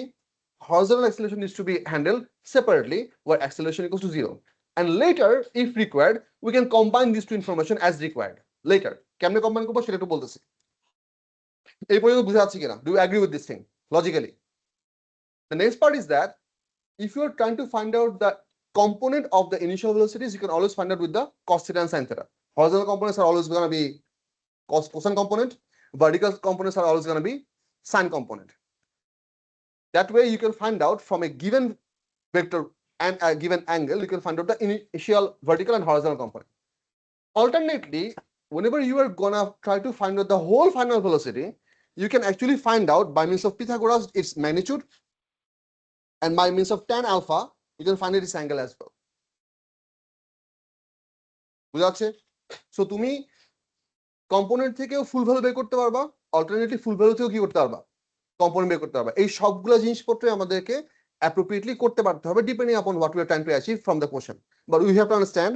Horizontal acceleration needs to be handled separately, where acceleration equals to 0. And later, if required, we can combine these two information as required. Later, কেমনে combine করব সেটা একটু বলতেছি. এই পর্যন্ত বুঝা যাচ্ছে কিনা? Do you agree with this thing logically? The next part is that if you are trying to find out the component of the initial velocities, you can always find out with the cos theta and sin theta. Horizontal components are always going to be cosine component. Vertical components are always going to be sine component. That way you can find out from a given vector and a given angle, you can find out the initial vertical and horizontal component. Alternately, whenever you are going to try to find out the whole final velocity, you can actually find out by means of Pythagoras its magnitude, and by means of tan alpha, you can find its angle as well. বুঝা যাচ্ছে? So তুমি component থেকেও ফুল value বের করতে পারবা, alternately ফুল value থেকেও কি করতে পারবা, কম্পোনেন্ট বের করতে পারবা. এই সবগুলো জিনিসপত্র আমাদেরকে অ্যাপ্রোপ্রিয়েটলি করতে পারতে হবে, ডিপেন্ডিং আপন what we are trying to achieve from the question. But we have to understand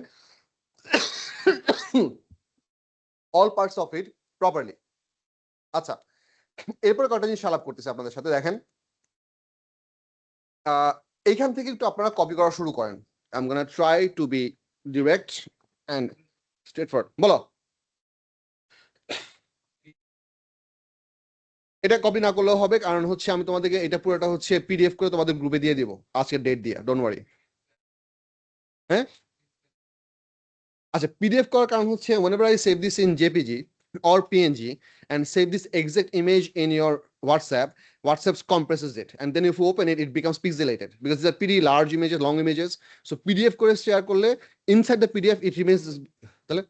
all parts of it properly. আচ্ছা, এরপর কটা জিনিস আলাপ করতেছি আপনাদের সাথে. দেখেন, এইখান থেকে একটু আপনারা কপি করা শুরু করেন. I'm gonna try to be direct and straightforward. বলো, এটা কপি না করলেও হবে, কারণ হচ্ছে আমি তোমাদেরকে এটা পুরোটা হচ্ছে পিডিএফ করে তোমাদের গ্রুপে দিয়ে দিব আজকের ডেট দিয়ে, ডোন্ট ওয়ারি. হ্যাঁ, আচ্ছা, পিডিএফ করার কারণ হচ্ছে whenever I save this in JPG or PNG and save this exact image in your WhatsApp compresses it, and then if you open it, it becomes pixelated because these are pretty large images, long images. So PDF করে share করলে inside the PDF it remains তাহলে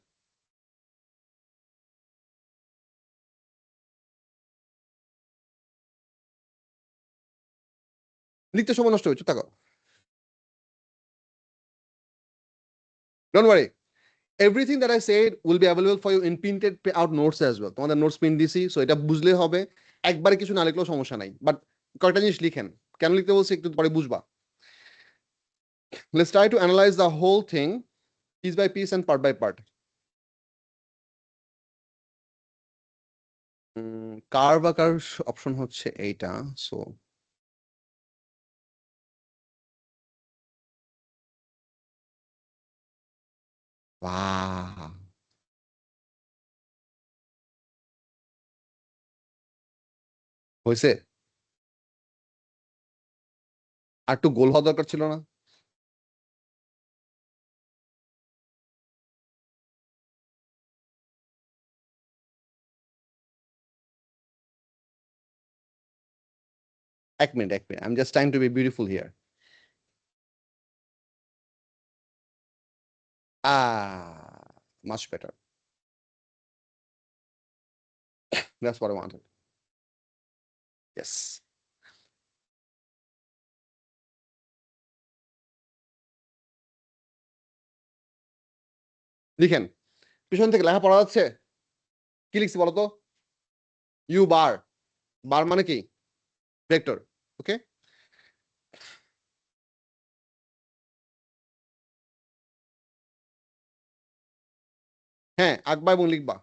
লিখতে সময় নষ্ট হচ্ছে, থাকো, don't worry. Everything that I said will be available for you in printed out notes as well. তোমাদের notes print দিছি, সো এটা বুঝলে হবে, একবারে কিছু না লিখলেও সমস্যা নাই, বাট কয়েকটা জিনিস লিখেন কেন লিখতে বলছি একটু পরে বুঝবা। Let's try to analyze the whole thing piece by piece and part by part. Curve আকার অপশন হচ্ছে এইটা, সো বাহ, হয়েছে। আর একটু গোল হওয়া দরকার ছিল না? এক minute, I am just trying to B beautiful here. Much better. That's what I wanted. Yes. লিখেন, পিছন থেকে লেখা পড়া যাচ্ছে? কি লিখছি বলতো? ইউ বার, বার মানে কি? ভেক্টর। ওকে, হ্যাঁ আঁকবা এবং লিখবা।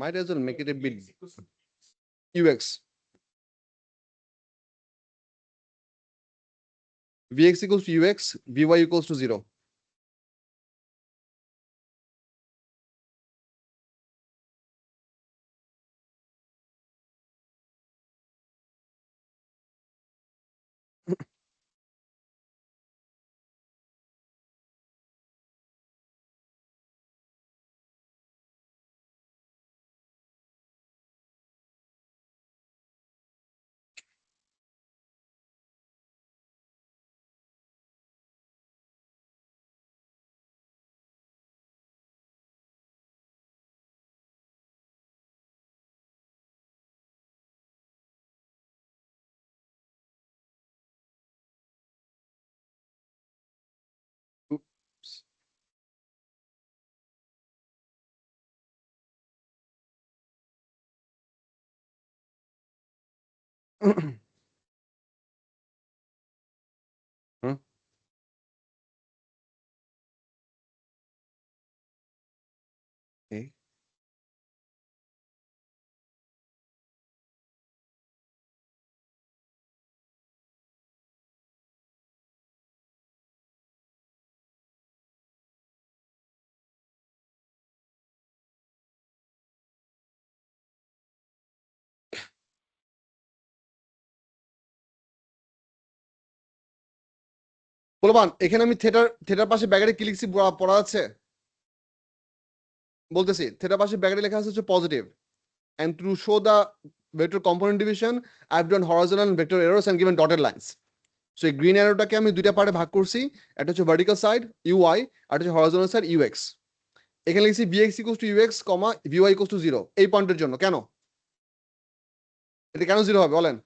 Might as well make it a bit UX. Vx equals to UX, Vy equals to 0. Oops. Huh? Okay. বলবান এখানে আমি থেটার পাশে ব্যাগারে কি লিখছি পড়া আছে? বলতেছি থেটার পাশে ব্যাগারে লেখা আছে হচ্ছে positive, and to show the vector component division I've done horizontal and vector arrows and given dotted lines. So এই গ্রিন অ্যারোটাকে আমি দুইটা পার্টে ভাগ করছি, একটা হচ্ছে ভার্টিক্যাল সাইড UI আর হচ্ছে হরাইজন্টাল সাইড UX। এখানে লিখছি Vx equals to UX, Vy equals to 0 এই পয়েন্টের জন্য। কেন এটা কেন 0 হবে বলেন?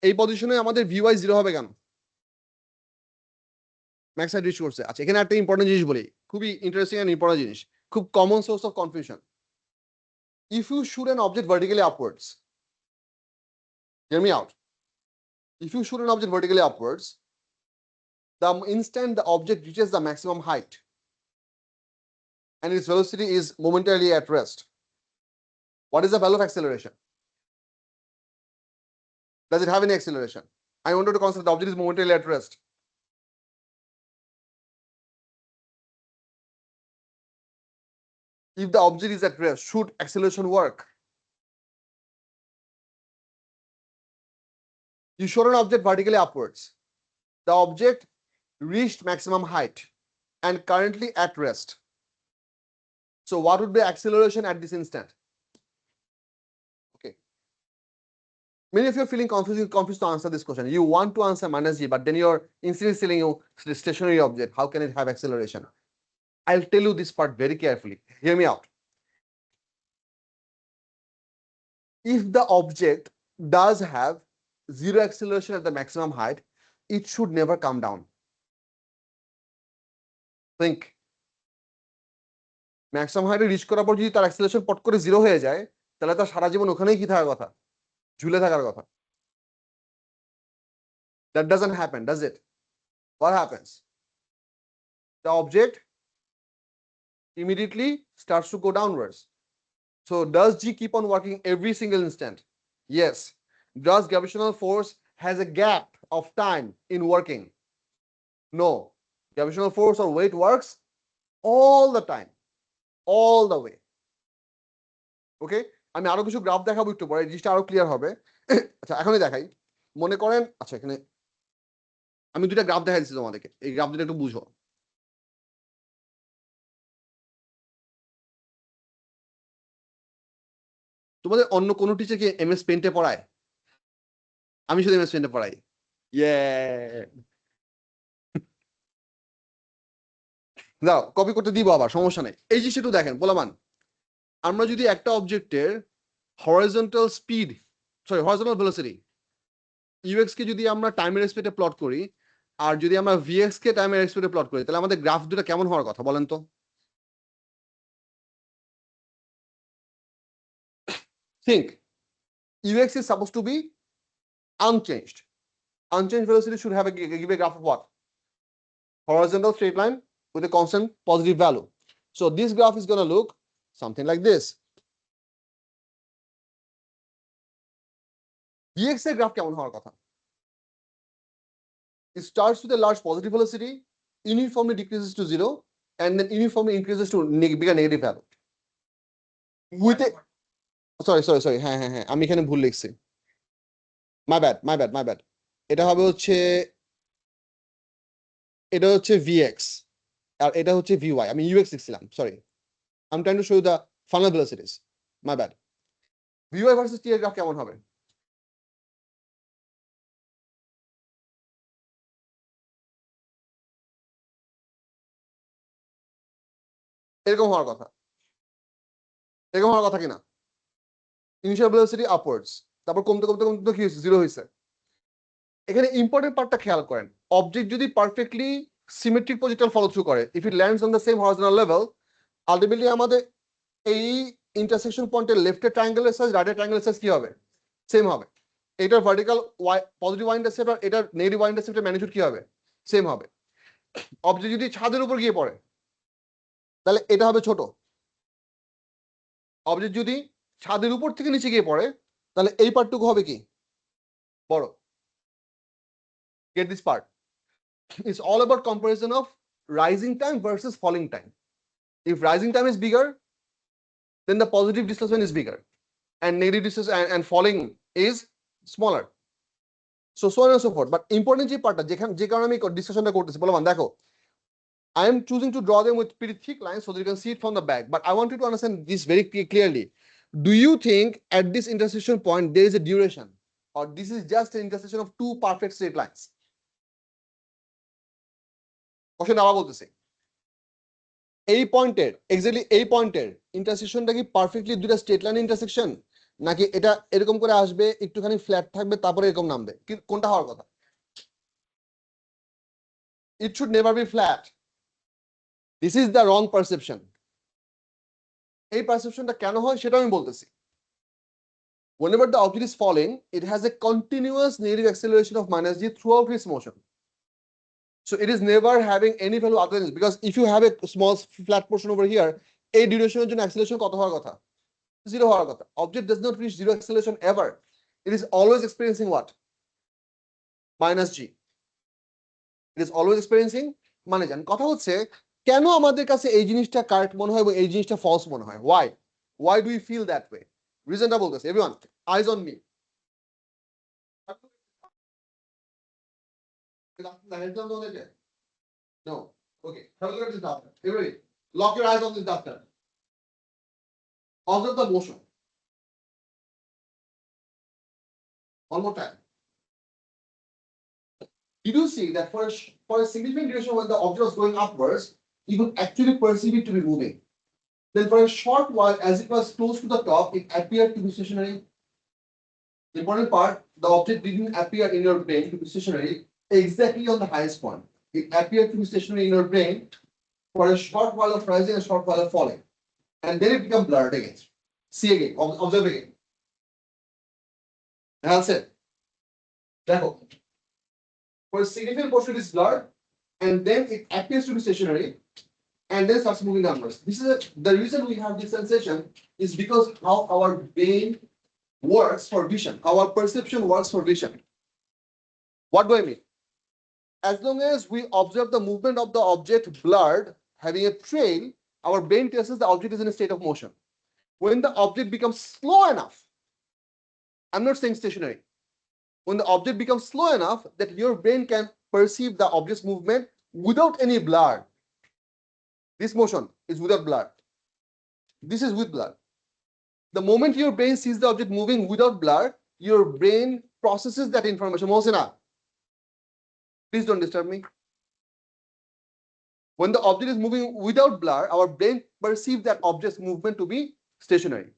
এই পজিশনে আমাদের Vy 0 হবে কেন? ম্যাক্স সাইড রিচ করছে। আচ্ছা এখানে একটা ইম্পর্টেন্ট জিনিস বলি, খুবই ইন্টারেস্টিং এন্ড ইম্পর্টেন্ট জিনিস, খুব common source of confusion. If you shoot an object vertically upwards, hear me out. If you shoot an object vertically upwards, the instant the object reaches the maximum height and its velocity is momentarily at rest, what is the value of acceleration? Does it have any acceleration? I wanted to consider the object is momentarily at rest. If the object is at rest, should acceleration work? You shot an object vertically upwards. The object reached maximum height and currently at rest. So what would be acceleration at this instant? Okay. Many of you are feeling confused to answer this question. You want to answer minus g, but then your instinct is telling you stationary object. How can it have acceleration? I'll tell you this part very carefully. Hear me out. If the object does have zero acceleration at the maximum height, it should never come down. Think. Maximum হাইটে rich করার পর যদি তার acceleration পট করে zero হয়ে যায়, তাহলে তার সারা জীবন ওখানেই কি থাকার কথা, ঝুলে থাকার কথা। That doesn't happen, does it? What happens? The object immediately starts to go downwards. So does G keep on working every single instant? Yes. Does gravitational force has a gap of time in working? No. Gravitational force or weight works all the time, all the way. Okay? আমি আরো কিছু graph দেখাবো একটু পরে, জিনিসটা আরো clear হবে। আচ্ছা এখনই দেখাই। মনে করেন, আচ্ছা এখানে আমি দুইটা গ্রাফ দেখাই দিচ্ছি তোমাদেরকে, এই গ্রাফ দুটো একটু বুঝো। তোমাদের অন্য কোনো টিচার কি এমএস পেন্টে পড়ায়? আমি শুধু এমএস পেন্টে পড়াই। দাও কপি করতে দিব, আবার সমস্যা নেই। এই জিনিসটা একটু দেখেন বলমান, আমরা যদি একটা অবজেক্টের horizontal speed, sorry horizontal velocity u x কে যদি আমরা টাইমের রেসপেক্টে প্লট করি, আর যদি আমরা ভিএক্স কে টাইমের রেসপেক্টে প্লট করি, তাহলে আমাদের গ্রাফ দুটো কেমন হওয়ার কথা বলেন তো? Think. UX is supposed to be unchanged. Unchanged velocity should have give a graph of what? Horizontal straight line with a constant positive value. So this graph is going to look something like this. VX এর graph কেমন হওয়ার কথা? It starts with a large positive velocity, uniformly decreases to zero, and then uniformly increases to bigger negative value. With a sorry, হ্যাঁ আমি এখানে ভুল লিখছি, my bad. এটা হবে হচ্ছে VX আর এটা হচ্ছে VY, আমি UX লিখছিলাম, সরি। I'm trying to show you the final velocities, my bad. VY versus T এর গ্রাফ কেমন হবে? এরকম হওয়ার কথা, কিনা? ইনিশিয়াল ভেলোসিটি আপওয়ার্ডস, তারপর কমতে কি হয়েছে, জিরো হয়েছে। এখানে ইম্পর্টেন্ট পার্টটা খেয়াল করেন, অবজেক্ট যদি perfectly symmetric projection follow through করে, if it lands on the same horizontal level, ultimately আমাদের এই ইন্টারসেকশন পয়েন্টের লেফটের ট্রায়াঙ্গেলের সাইজ রাইটের ট্রায়াঙ্গেলের সাইজ কি হবে, সেম হবে। এটার ভার্টিক্যাল পজিটিভ ওয়াই ইন্টারসেপ্ট আর এটার নেগেটিভ ওয়াই ইন্টারসেপ্টের ম্যাগনিটিউড কি হবে, সেম হবে। অবজেক্ট যদি ছাদের উপর গিয়ে পড়ে, তাহলে এটা হবে ছোট। অবজেক্ট যদি ছাদের উপর থেকে নিচে গিয়ে পড়ে, তাহলে এই পার্টটুকু হবে কি, বড়। Get this part. It's all about comparison of rising time versus falling time. If rising time is bigger, then the positive displacement is bigger, and negative displacement and falling is smaller. So on and so forth. But important যে পার্টটা, যে কারণে আমি ডিসকাশনটা করতেছি, বললাম দেখো, I am choosing to draw them with pretty thick lines so that you can see it from the back. But I want you to understand this very clearly. Do you think at this intersection point there is a duration, or this is just an intersection of two perfect straight lines? Question আবার বলতেছি, এই পয়েন্টের exactly এই পয়েন্টের ইন্টারসেকশনটা কি perfectly দুটো straight line intersection, নাকি এটা এরকম করে আসবে, একটুখানি ফ্ল্যাট থাকবে, তারপরে এরকম নামবে? কোনটা হওয়ার কথা? It should never be flat. This is the wrong perception. এই পারসেপশনটা কেন হয় সেটা আমি বলতেছি। Whenever the object is falling, it has a continuous negative acceleration of minus g throughout its motion. So it is never having any value other than this, because if you have a small flat portion over here, এই ডিউরেশনের জন্য acceleration কত হওয়ার কথা? Zero হওয়ার কথা। Object does not reach zero acceleration ever. It is always experiencing what? Minus g. It is always experiencing মানে জান। কথা হচ্ছে কেন আমাদের কাছে এই জিনিসটা কারেক্ট মনে হয় এবং এই জিনিসটা ফলস মনে হয়? Why do we feel that way? রিজনটা বলতেছে। Everyone eyes on me. No. Okay. Have a look at this daftar. Everybody, lock your eyes on this daftar. Observe the motion. One more time. Did you see that for a significant duration when the object was going upwards, you could actually perceive it to be moving. Then for a short while, as it was close to the top, it appeared to be stationary. The important part, the object didn't appear in your brain to be stationary exactly on the highest point. It appeared to be stationary in your brain for a short while of rising and a short while of falling. And then it becomes blurred again. See again, observe again. That's it. That's for a significant portion, it is blurred, and then it appears to be stationary, and then starts moving downwards. This is the reason we have this sensation is because how our brain works for vision, our perception works for vision. What do I mean? As long as we observe the movement of the object blurred, having a trail, our brain tells us the object is in a state of motion. When the object becomes slow enough, I'm not saying stationary. When the object becomes slow enough that your brain can perceive the object's movement without any blur. This motion is without blur. This is with blur. The moment your brain sees the object moving without blur, your brain processes that information. Mohsina, please don't disturb me. When the object is moving without blur, our brain perceives that object's movement to be stationary.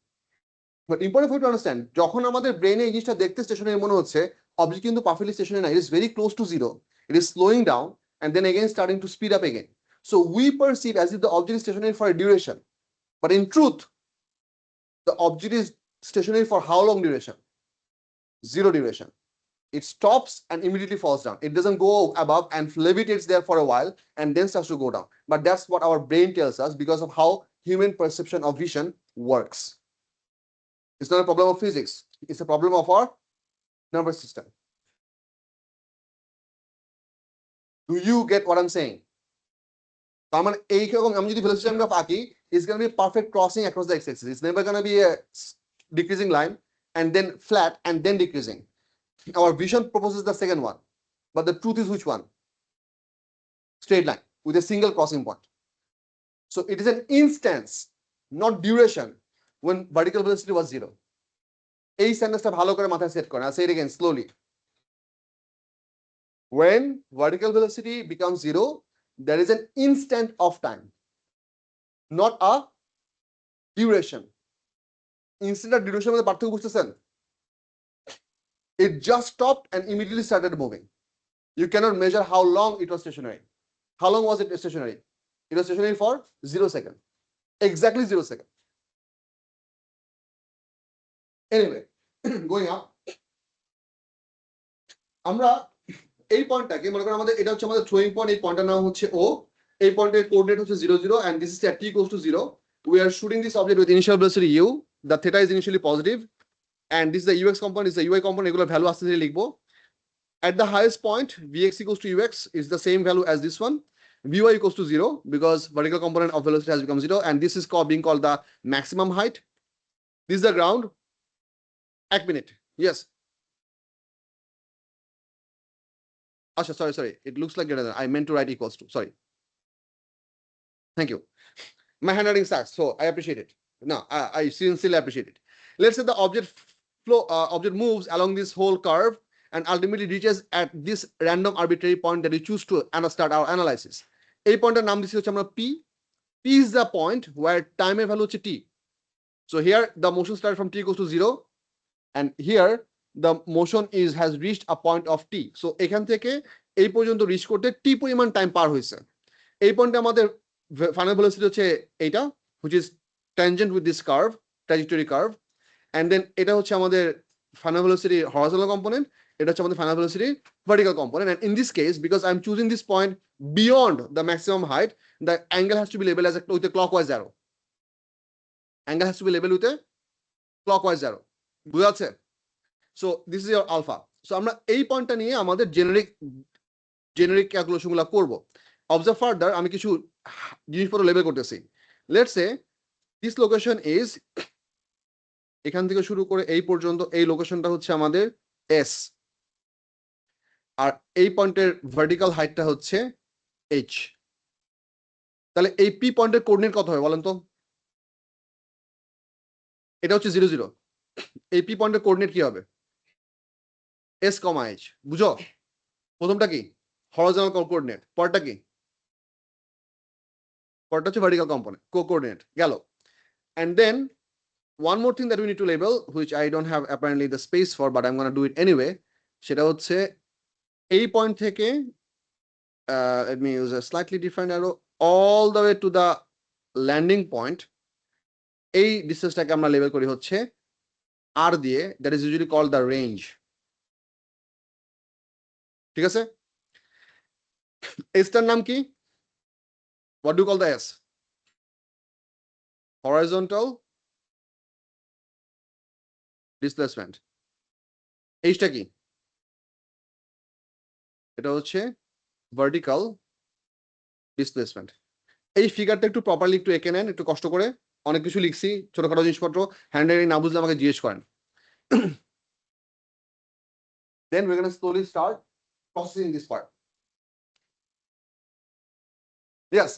But important for you to understand, যখন আমাদের ব্রেনে এই জিনিসটা দেখতে stationery মনে হচ্ছে, object কিন্তু perfectly stationery না, it is very close to zero. It is slowing down and then again starting to speed up again. So we perceive as if the object is stationary for a duration. But in truth, the object is stationary for how long duration? Zero duration. It stops and immediately falls down. It doesn't go above and levitates there for a while and then starts to go down. But that's what our brain tells us because of how human perception of vision works. It's not a problem of physics. It's a problem of our nervous system. Do you get what I'm saying? I'm যদি velocity graph আঁকি, it's going to be a perfect crossing across the x-axis. It's never going to be a decreasing line and then flat and then decreasing. Our vision proposes the second one. But the truth is which one? Straight line with a single crossing point. So it is an instance, not duration, when vertical velocity was zero. এই সেন্টেন্সটা ভালো করে মাথায় set করেন। I'll say it again slowly. When vertical velocity becomes zero, there is an instant of time, not a duration. Instant R duration মধ্যে পার্থক্য বুঝতেছেন? It just stopped and immediately started moving. You cannot measure how long it was stationary. How long was it stationary? It was stationary for 0 seconds. Exactly 0 seconds. Anyway, going up. আমরা এই পয়েন্টটাকে মনে করেন আমাদের এটা হচ্ছে আমাদের থ্রোয়িং পয়েন্ট, এই পয়েন্টটার নাম হচ্ছে O, এই পয়েন্টের কোঅর্ডিনেট হচ্ছে 0 0 and this is at t equals to 0. We are shooting this object with initial velocity u. The theta is initially positive and this is the ux component, is the ui component, এগুলো value আস্তে আস্তে লিখবো। At the highest point, vx equals to ux is the same value as this one. Vy equals to 0 because vertical component of velocity has become 0 and this is being called the maximum height. This is the ground. Ek minute. Yes. Asha, sorry. It looks like greater than. I meant to write equals to. Sorry. Thank you. My handwriting sucks, so I appreciate it. No, I sincerely appreciate it. Let's say the object moves along this whole curve and ultimately reaches at this random arbitrary point that we choose to start our analysis. এই পয়েন্টের নাম দিচ্ছি হচ্ছে আমরা P. P is the point where time এর value হচ্ছে T. So here the motion starts from T equals to 0 and here the motion has reached a point of T. So এখান থেকে এই পর্যন্ত রিচ করতে T পরিমাণ time পার হয়েছে। এই পয়েন্টে আমাদের final velocity হচ্ছে এইটা, which is tangent with this curve, trajectory curve, and then এটা হচ্ছে আমাদের final velocity horizontal component, এটা হচ্ছে আমাদের final velocity vertical component, and in this case because I'm choosing this point beyond the maximum height, the angle has to be labeled as with a clockwise arrow. Angle has to be labeled with a clockwise arrow. বুঝা যাচ্ছে? So this is your alpha. So আমরা এই পয়েন্টটা নিয়ে আমাদের generic calculation গুলো করব। Observe further, আমি কিছু জিনিসপত্র লেবেল করতেছি। Let's say this location is, এখান থেকে শুরু করে এই পর্যন্ত এই লোকেশনটা হচ্ছে আমাদের S, আর এই পয়েন্টের ভার্টিক্যাল হাইটটা হচ্ছে H. তাহলে এই পি পয়েন্টের কোঅর্ডিনেট কত হবে বলেন তো? এটা হচ্ছে 0 0। এই পি পয়েন্টের কোঅর্ডিনেট কি হবে? এস কমা এইচ। বুঝো? প্রথমটা কি? Horizontal coordinate. পরেরটা কি? পরেরটা হচ্ছে ভার্টিক্যাল কম্পোনেন্ট কোঅর্ডিনেট গেল। And then one more thing that we need to label, which I don't have apparently the space for, but I'm going to do it anyway. সেটা হচ্ছে এই পয়েন্ট থেকে let me use a slightly different arrow all the way to the landing point. এই ডিসটেন্সটাকে আমরা label করি হচ্ছে আর দিয়ে, that is usually called the range. ঠিক আছে? এসটার নাম কি? What do you call the S? Horizontal displacement. এইটা কি? এটা হচ্ছে ভার্টিক্যাল ডিসপ্লেসমেন্ট। এই ফিগারটা একটু প্রপারলি একটু এঁকে নেন, একটু কষ্ট করে। অনেক কিছু লিখছি, ছোটখাটো জিনিসপত্র হ্যান্ডরাইটিং না বুঝলে আমাকে জিজ্ঞেস করেন। Then we're going to slowly start processing this part. Yes.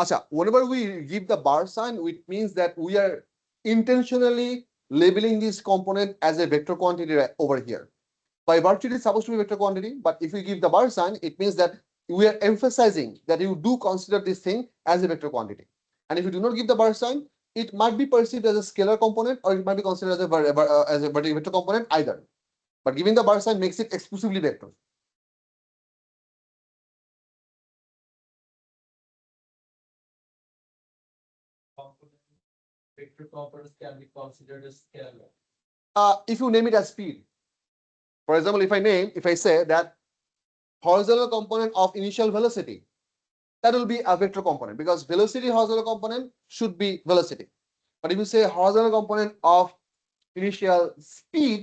Acha, whenever we give the bar sign, it means that we are intentionally labeling this component as a vector quantity over here. By virtue, it is supposed to be vector quantity, but if we give the bar sign, it means that we are emphasizing that you do consider this thing as a vector quantity. And if you do not give the bar sign, it might be perceived as a scalar component, or it might be considered as a vector component either. But giving the bar sign makes it exclusively vector. Vector components can be considered as scalar. If you name it as speed. For example, if I say that horizontal component of initial velocity, that will be a vector component because velocity horizontal component should be velocity. But if you say horizontal component of initial speed,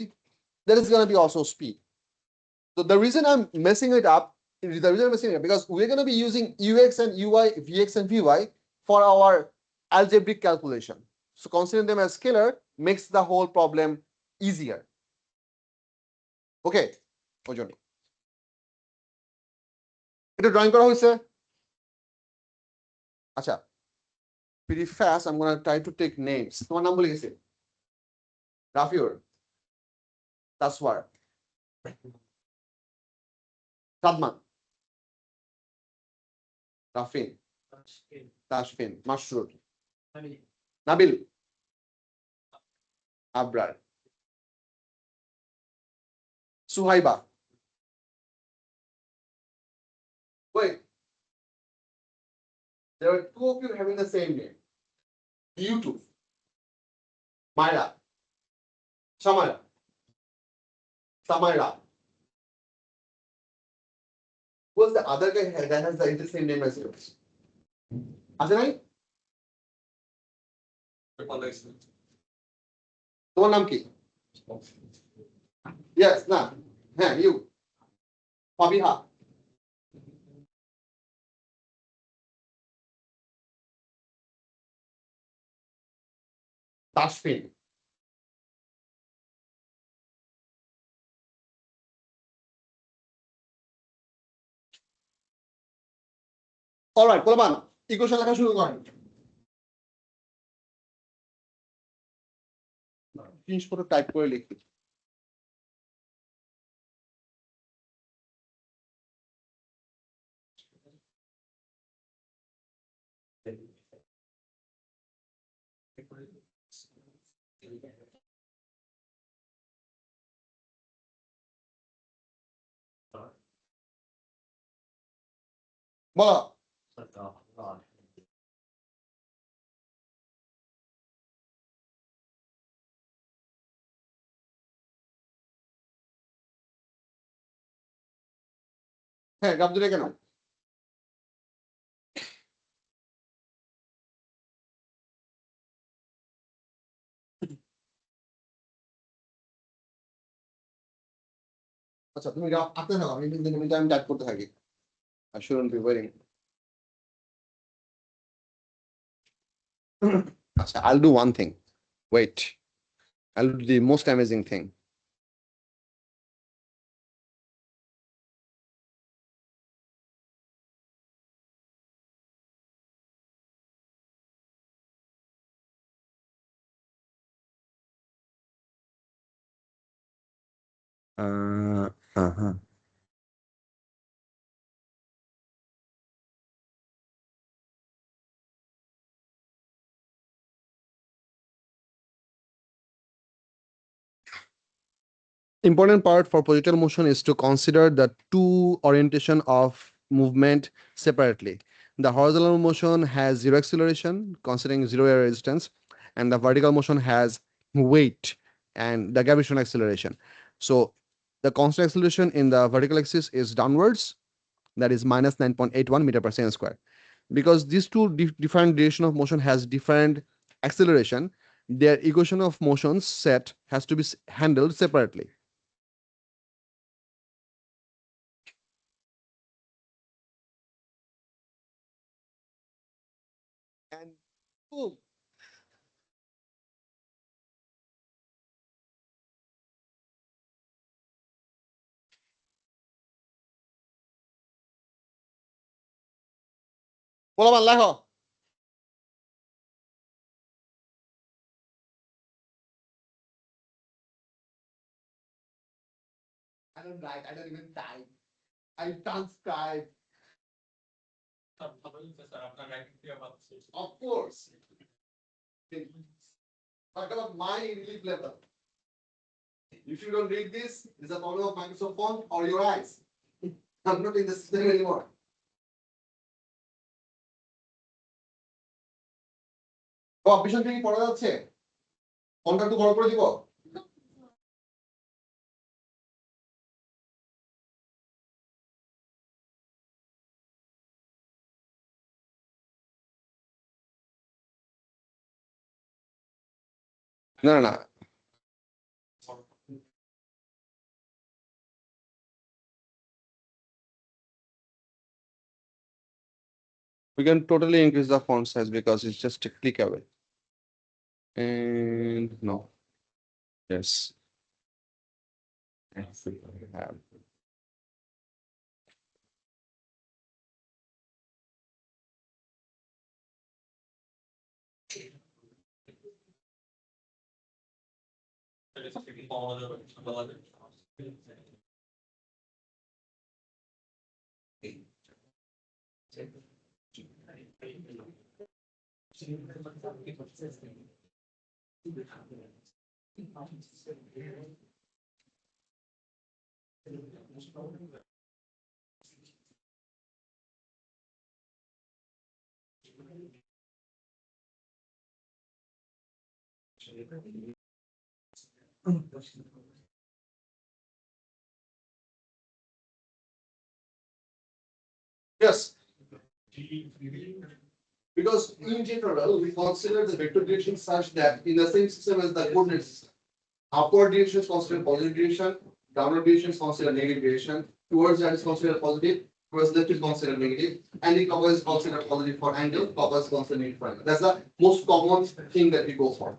that is going to be also speed. So the reason I'm messing it up, because we're going to be using ux and uy, vx and vy for our algebraic calculation. So considering them as scalar makes the whole problem easier. Okay, ওই জন্য এটা drawing করা হয়েছে। আচ্ছা, pretty fast I'm going to try to take names. তোমার নাম বলে গেছে? রাফিউর, তাসওয়ার, সাদমান, রাফিন, Tashfin, Masrur, Nabil, Abrar, সুহাইবা। Wait, there are two of you having the same name. You two. Myra, Shamara, Samaira. Who's the other guy that has the same name as yours? Ajanai? তোমার নাম কি? Yes, না, হ্যাঁ, you. Fabiha. Tashfin. All right, কোলমান, equation লেখা শুরু করেন। জিনিসপত্র টাইপ করে লিখি। বলো। হ্যাঁ, গাব দূরে কেন? আচ্ছা, তুমি গাব আঁকতে থাকো, আমি টাইপ করতে থাকি। I shouldn't be waiting. আচ্ছা, I'll do one thing. Wait. I'll do the most amazing thing. Uh-huh. Important part for projectile motion is to consider the two orientation of movement separately. The horizontal motion has zero acceleration, considering zero air resistance, and the vertical motion has weight and the gravitational acceleration. So the constant acceleration in the vertical axis is downwards, that is minus 9.81 meter per second square. Because these two different direction of motion has different acceleration, their equation of motion set has to be handled separately. And boom. পোলাপান লেখো। I don't write, I don't even type. I transcribe. Of course. Talk about my relief level. If you don't read this, it's a problem of Microsoft phone or your eyes. I'm not in the system anymore. ও পিছন থেকে কি পড়া যাচ্ছে? ফোনটা একটু বড় করে দিব? না না। We can totally increase the font size because it's just a click away. And no. Yes. Yes, we have. Yes. Because in general, we consider the vector direction such that in the same system as the coordinate system, upward direction is considered positive direction, downward direction is considered negative direction, towards that is considered positive, towards left is considered negative, and the copper is considered positive for angle, copper is considered negative for angle. That's the most common thing that we go for.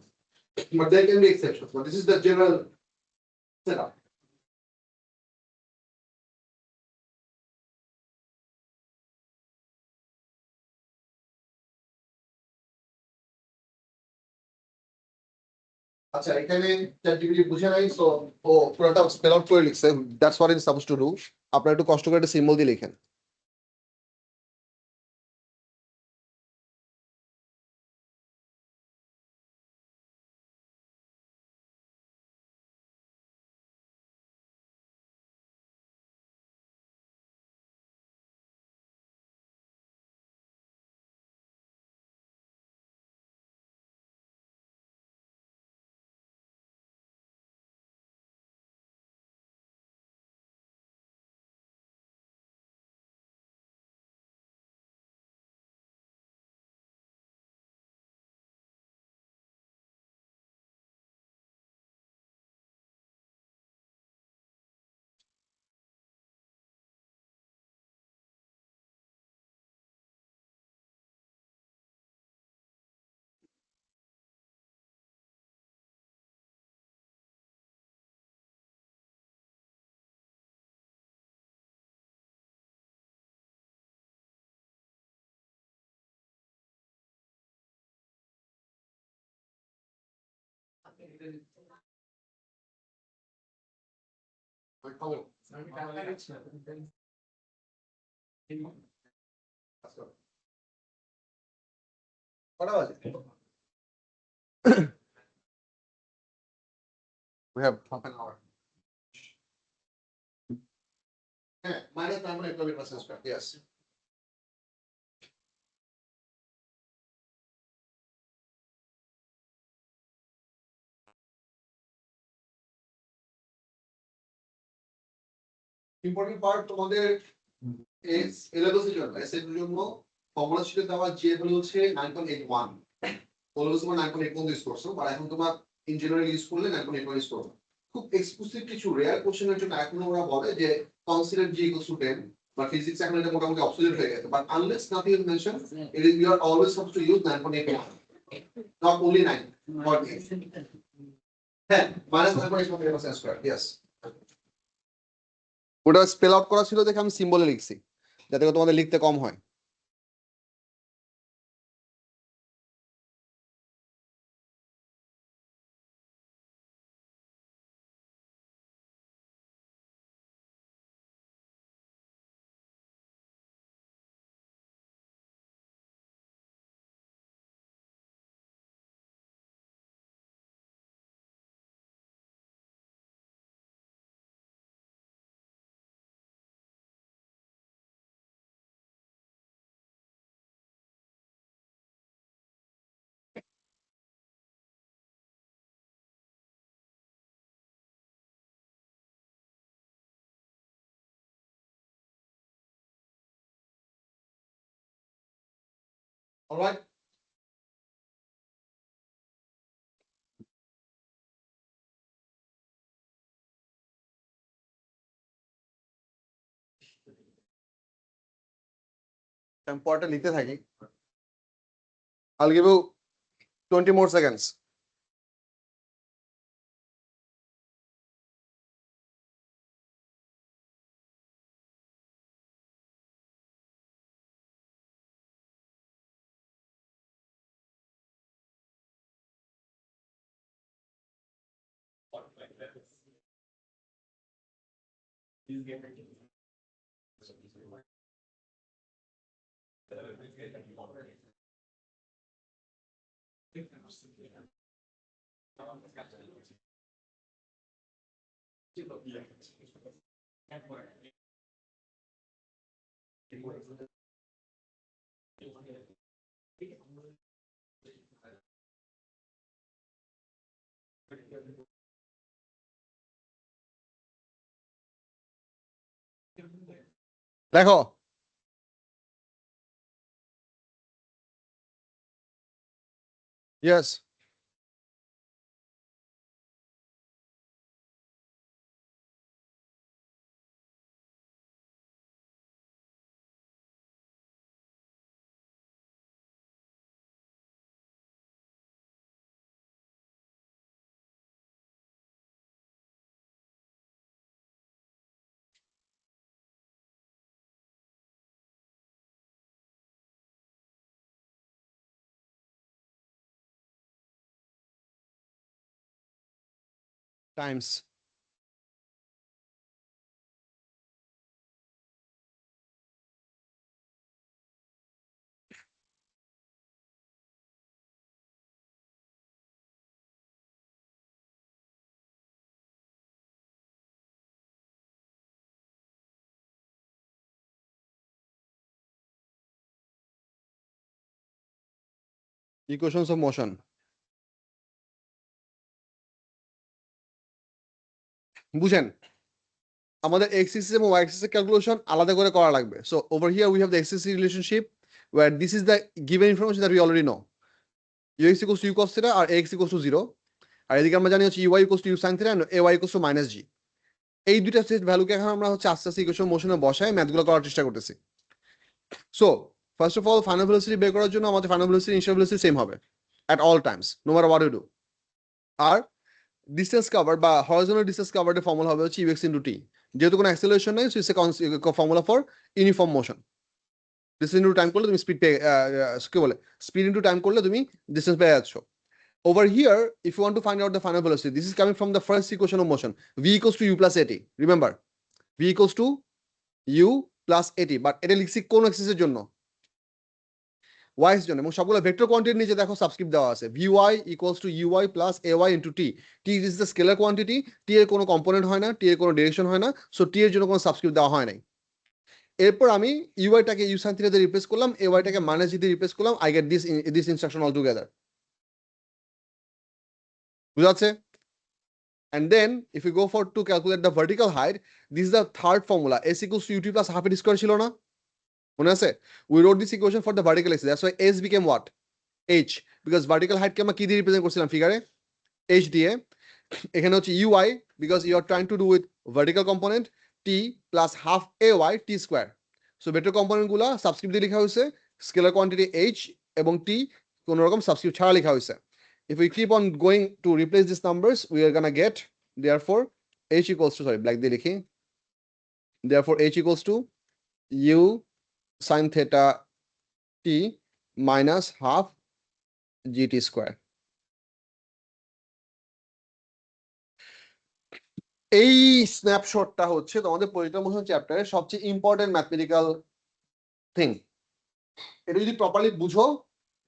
But there can be exceptions, but this is the general setup. আচ্ছা এখানে ChatGPT বুঝে নাই so ও পুরোটা spell out করে লিখছে that's what it is suppose to do আপনারা একটু কষ্ট করে একটা সিম্বল দিয়ে লিখেন কটা বাজে? We have half an hour. Yeah, minus 9.8 square. Yes. Important part তোমাদের is এর জন্য এস এর জন্য ফর্মুলা শিটে দেওয়া যে ভ্যালু হচ্ছে 9.81 অলওয়েজ তোমরা 9.81 ইউজ করছো আর এখন তোমার ইন জেনারেল ইউজ করলে 9.81 ইউজ করবে খুব এক্সক্লুসিভ কিছু রেয়ার কোশ্চেনের জন্য এখন ওরা বলে যে কনসিডার জি ইকুয়ালস টু 10 বা ফিজিক্স এখন এটা মোটামুটি অবসলিউট হয়ে গেছে but unless nothing is mention it is you are always suppose to use 9.81 not only 9 or 8 হ্যাঁ minus 9.81 স্কয়ার यस ওটা স্পেল আউট করা ছিল দেখে আমি সিম্বলে লিখছি যাতে করে তোমাদের লিখতে কম হয় all right পড়াটা লিখতে থাকি I'll give you 20 more seconds দেখো yes times equations of motion বুঝেন আমাদের x axis এবং y axis ক্যালকুলেশন আলাদা করে করা লাগবে so over here we have the x axis relationship where this is the given information that we already know ux equals to u cos theta আর ax equals to 0 আর এদিকে আমরা জানি হচ্ছে uy equals to u sin theta and ay equals to minus g এই দুইটা set ভ্যালুকে এখন আমরা হচ্ছে আস্তে আস্তে ইকুয়েশন মোশনে বসায় ম্যাথগুলো করার চেষ্টা করতেছি so first of all final velocity বের করার জন্য আমাদের final velocity initial velocity same হবে at all times no matter what you do আর ডিসটেন্স কভার বা হরিজন্টাল ডিসটেন্স কভারের ফর্মুলা হবে হচ্ছে ux into t যেহেতু কোনো অ্যাক্সেলারেশন নাই so it's a formula for uniform motion distance into time করলে তুমি স্পিড পেয়ে কি বলে স্পিড ইনটু টাইম করলে তুমি ডিসটেন্স পেয়ে যাচ্ছ Over here, if you want to find out the final velocity, this is coming from the first equation of motion, v equals to u plus at. Remember, v equals to u plus at, but এটা লিখছি কোন এক্সিসের জন্য, y এর জন্য, এবং সবগুলো vector কোয়ান্টিটির নিচে দেখো সাবস্ক্রিপ্ট দেওয়া আছে, vy equals to uy plus ay into t. t is the scalar quantity, t এর কোনো কম্পোনেন্ট হয় না, t এর কোনো ডিরেকশন হয় না, সো t এর জন্য কোনো সাবস্ক্রিপ্ট দেওয়া হয় নাই। এরপর আমি uy টাকে u sin theta দিয়ে রিপ্লেস করলাম, ay টাকে মাইনাস g দিয়ে রিপ্লেস করলাম, I get this instruction all together. বুঝা যাচ্ছে? And then if you go for to calculate the vertical height, this is the third formula, s equals to ut plus half a square ছিল না, মনে আছে? We wrote this equation for the vertical axis, that's why s became what? h, because vertical height কে আমরা কি দিয়ে represent করছিলাম ফিগারে? h দিয়ে। এখানে হচ্ছে uy, because you are trying to do with vertical component, t plus half ay t square. So vector component গুলা subscript দিয়ে লেখা হয়েছে, স্কেলার কোয়ান্টিটি h এবং t কোন রকম সাবস্ক্রিপ্ট ছাড়া লেখা হয়েছে। If we keep on going to replace these numbers, we are gonna get, therefore h equals to, sorry black দিয়ে লিখি, therefore h equals to u sin theta t minus half gt square. এই স্ন্যাপশটটা হচ্ছে তোমাদের political motion চ্যাপ্টারের সবচেয়ে important mathematical thing. এটা যদি properly বুঝো,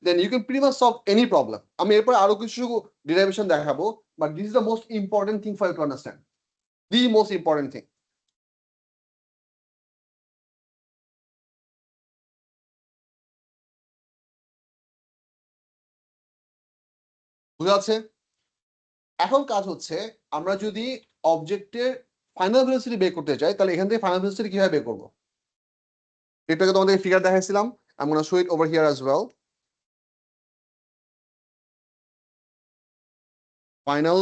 then you can pretty much solve any problem. আমি এরপর আরো কিছু ডেরিভেশন দেখাবো, but this is the most important thing for you to understand, the most important thing. বুঝা যাচ্ছে? এখন কাজ হচ্ছে, আমরা যদি অবজেক্টের ফাইনাল ভেলোসিটি বের করতে চাই, তাহলে এখান থেকে ফাইনাল ভেলোসিটি কিভাবে বের করবো? এটাকে তোমাদের ফিগার দেখাইছিলাম, I'm going to show it over here as well. Final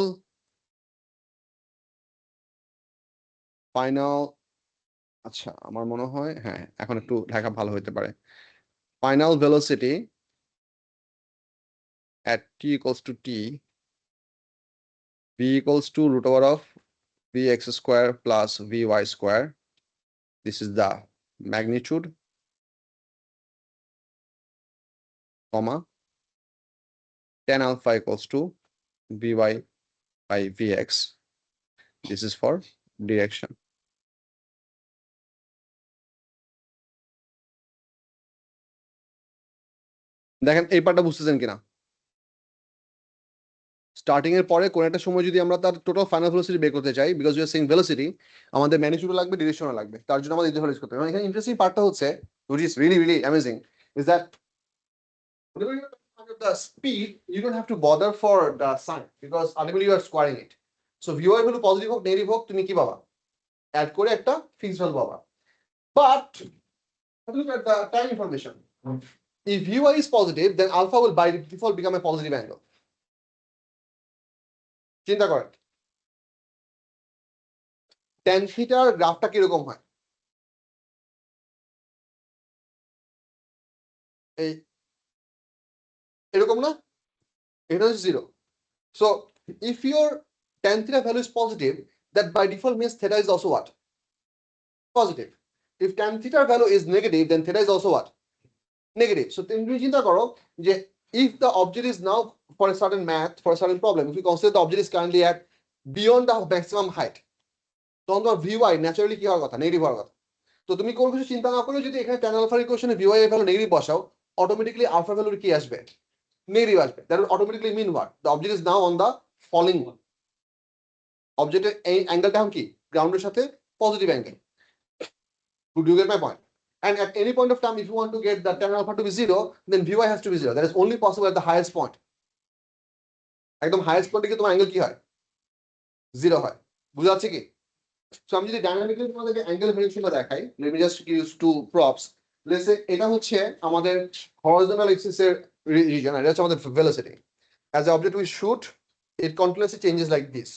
আচ্ছা আমার মনে হয় হ্যাঁ এখন একটু লেখা ভালো হতে পারে। Final velocity at t equals to t, v equals to root over of vx square plus vy square. This is the magnitude, comma, tan alpha equals to vy by vx. This is for direction. দেখেন এই পার্টটা বুঝতেছেন কিনা? Starting এর পরে কোন একটা সময় যদি আমরা তার টোটাল ফাইনাল ভেলোসিটি বের করতে চাই, because you are saying velocity, আমাদের ম্যাগনিটিউড লাগবে, ডিরেকশনও লাগবে, তার জন্য আমাদের ইন্টারভ্যালুইজ করতে হবে। এখানে ইন্টারেস্টিং পার্টটা হচ্ছে, which is really really amazing, is that whenever you target the speed, you don't have to bother for the sign, because ultimately you are squaring it. So vy value positive হোক negative হোক, তুমি কি পাবা? Add করে একটা fixed value পাবা। But look at the time information. If vy is positive, then alpha will by default become a positive angle. চিন্তা করেন tan থিটার গ্রাফটা কিরকম হয়? এই এরকম না? এটা হচ্ছে 0. So if your tan theta value is positive, that by default means theta is also what? Positive. If tan theta value is negative, then theta is also what? Negative. So তুমি চিন্তা করো যে if the object is now for a certain math, for a certain problem, if we consider the object is currently at beyond the maximum height, তখন তোমার vy naturally কি হওয়ার কথা? Negative হওয়ার কথা। তো তুমি কোনো কিছু চিন্তা না করে যদি এখানে tan alpha ইকুয়েশনে vy এর ভ্যালু নেগেটিভ বসাও, অটোমেটিক্যালি alpha ভ্যালুর কি আসবে? নেগেটিভ আসবে। That will automatically mean what? The object is now on the falling one. অবজেক্টের এই অ্যাঙ্গেলটা এখন কি? গ্রাউন্ডের সাথে positive angle. Do you get my point? And at any point of time, if you want to get the tan alpha to be 0, then vy has to be 0. That is only possible at the highest point. একদম highest পয়েন্টে কি তোমার angle কি হয়? 0 হয়। বুঝা যাচ্ছে কি? সো আমি যদি ডাইনামিক্যালি তোমাদেরকে অ্যাঙ্গেল ভেরিয়েশনটা দেখাই, let me just use two props. Let's say এটা হচ্ছে আমাদের হরিজন্টাল এক্সিস এর রিজন, এটা হচ্ছে আমাদের velocity. As the object we shoot, it continuously changes like this.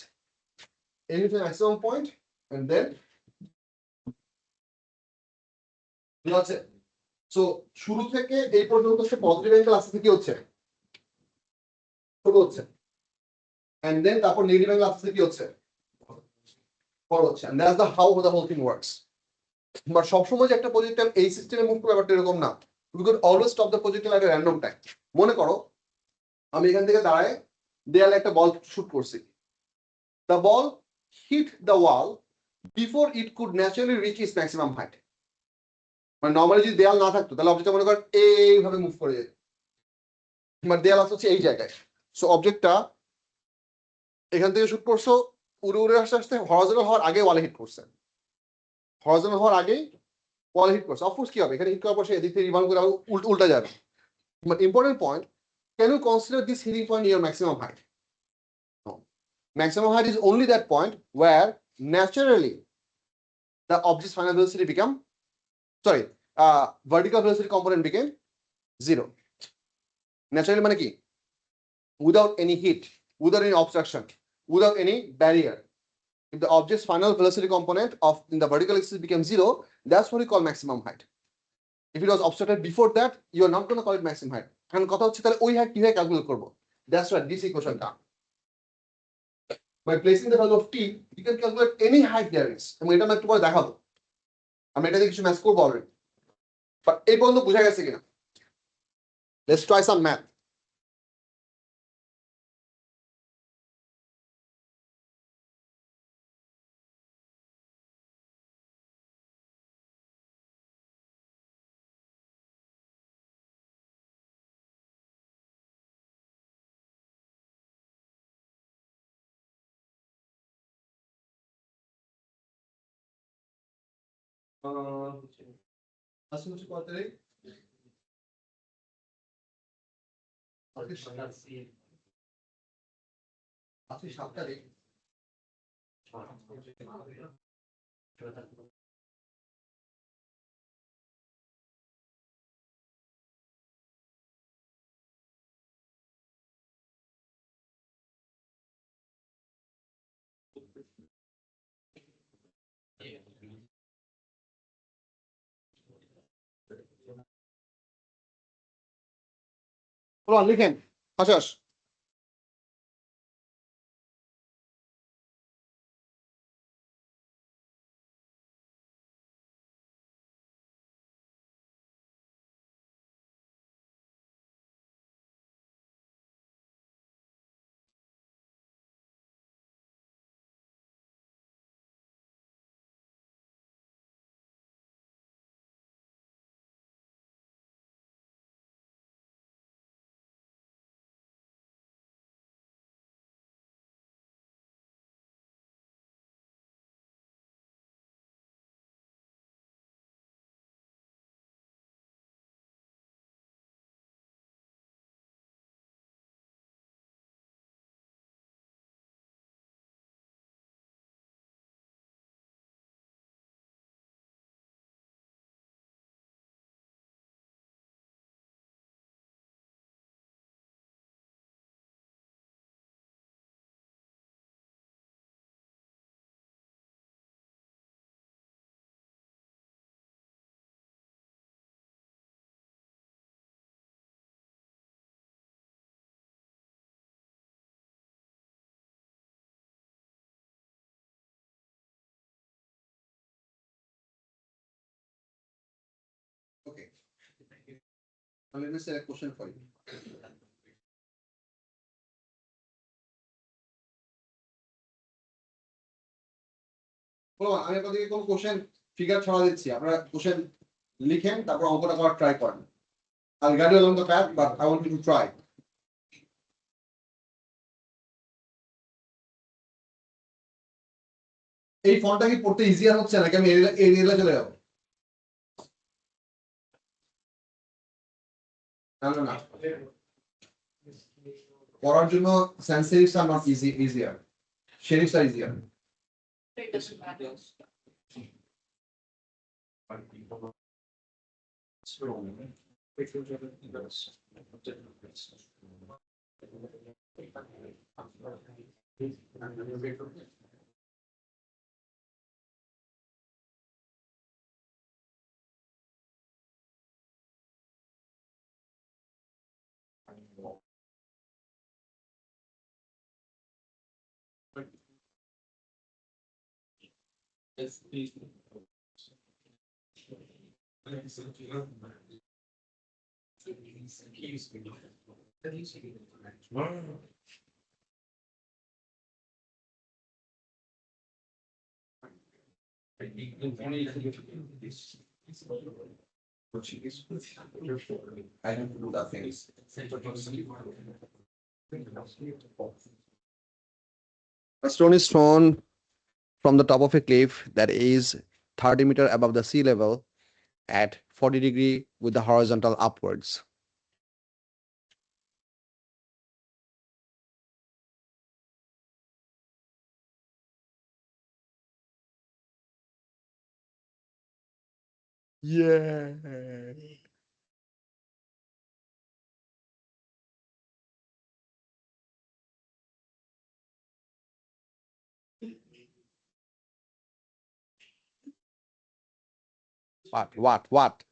It is a maximum point, and then আছে। সো শুরু থেকে এই পর্যন্ত সে পজিটিভ অ্যাঙ্গেল আসতে কি হচ্ছে? ছোট হচ্ছে। And then তারপর নেগেটিভ অ্যাঙ্গেল আসতে কি হচ্ছে? বড় হচ্ছে। And that's the how the whole thing works. But সবসময় যে একটা প্রজেক্টর এই সিস্টেমে মুভ করবে ব্যাপারটা এরকম না। We could always stop the projectile at a random time. মনে করো আমি এখান থেকে দাঁড়ায় দেয়ালে একটা বল শুট করছি, the ball hit the wall before it could naturally reach its maximum height. মানে নরমালি যদি দেয়াল না থাকতো তাহলে অবজেক্টটা মনে করেন এইভাবে মুভ করে যেত, মানে দেয়াল হচ্ছে এই জায়গায়। সো অবজেক্টটা এখান থেকে শুট করছো, উড়ে উড়ে আস্তে আস্তে হরাইজন্টাল হওয়ার আগে ওয়ালে হিট করছে, হরাইজন্টাল হওয়ার আগেই ওয়ালে হিট করছে। অফকোর্স কি হবে, এখানে হিট করার পর সে এদিক থেকে রিবাউন্ড করে উল্টা যাবে। But important point, can you consider this hitting point your maximum height? Maximum height is only that point where naturally the object's final velocity become, vertical velocity component became 0. Naturally মানে কি? Without any heat, without any obstruction, without any barrier. If the object's final velocity component of in the vertical axis became 0, that's what we call maximum height. If it was obstructed before that, you are not going to call it maximum height. কারণ কথা হচ্ছে তাহলে ওই height কিভাবে calculate করব? That's why this equation টা, by placing the value of t, you can calculate any height there is. এবং এটা আমরা একটু পরে দেখাবো, আমরা এটা দিয়ে কিছু ম্যাথ করবো অলরেডি। বাট এই পর্যন্ত বোঝা গেছে কিনা? Let's try some math. আজকে হচ্ছে কত তারিখ? আজকে 7 তারিখ। বলুন লিখেন, আচ্ছা okay. Now let me say a question for you. বলুন আমি আপনাদেরকে কোন কোশ্চেন ফিগার ছড়া দিচ্ছি, আপনারা কোশ্চেন লিখেন তারপর অঙ্কটা করার ট্রাই করেন। I'll guide you along the path, but I want you to try. এই ফন্টটা কি পড়তে ইজিয়ার হচ্ছে নাকি আমি এরিয়ালে চলে যাবো? না না না, পড়ার জন্য sans serifs are not easier, serifs are easier. Yes, please. I have to do that things. A stone is thrown from the top of a cliff that is 30 meter above the sea level at 40° with the horizontal upwards. Yeah. What?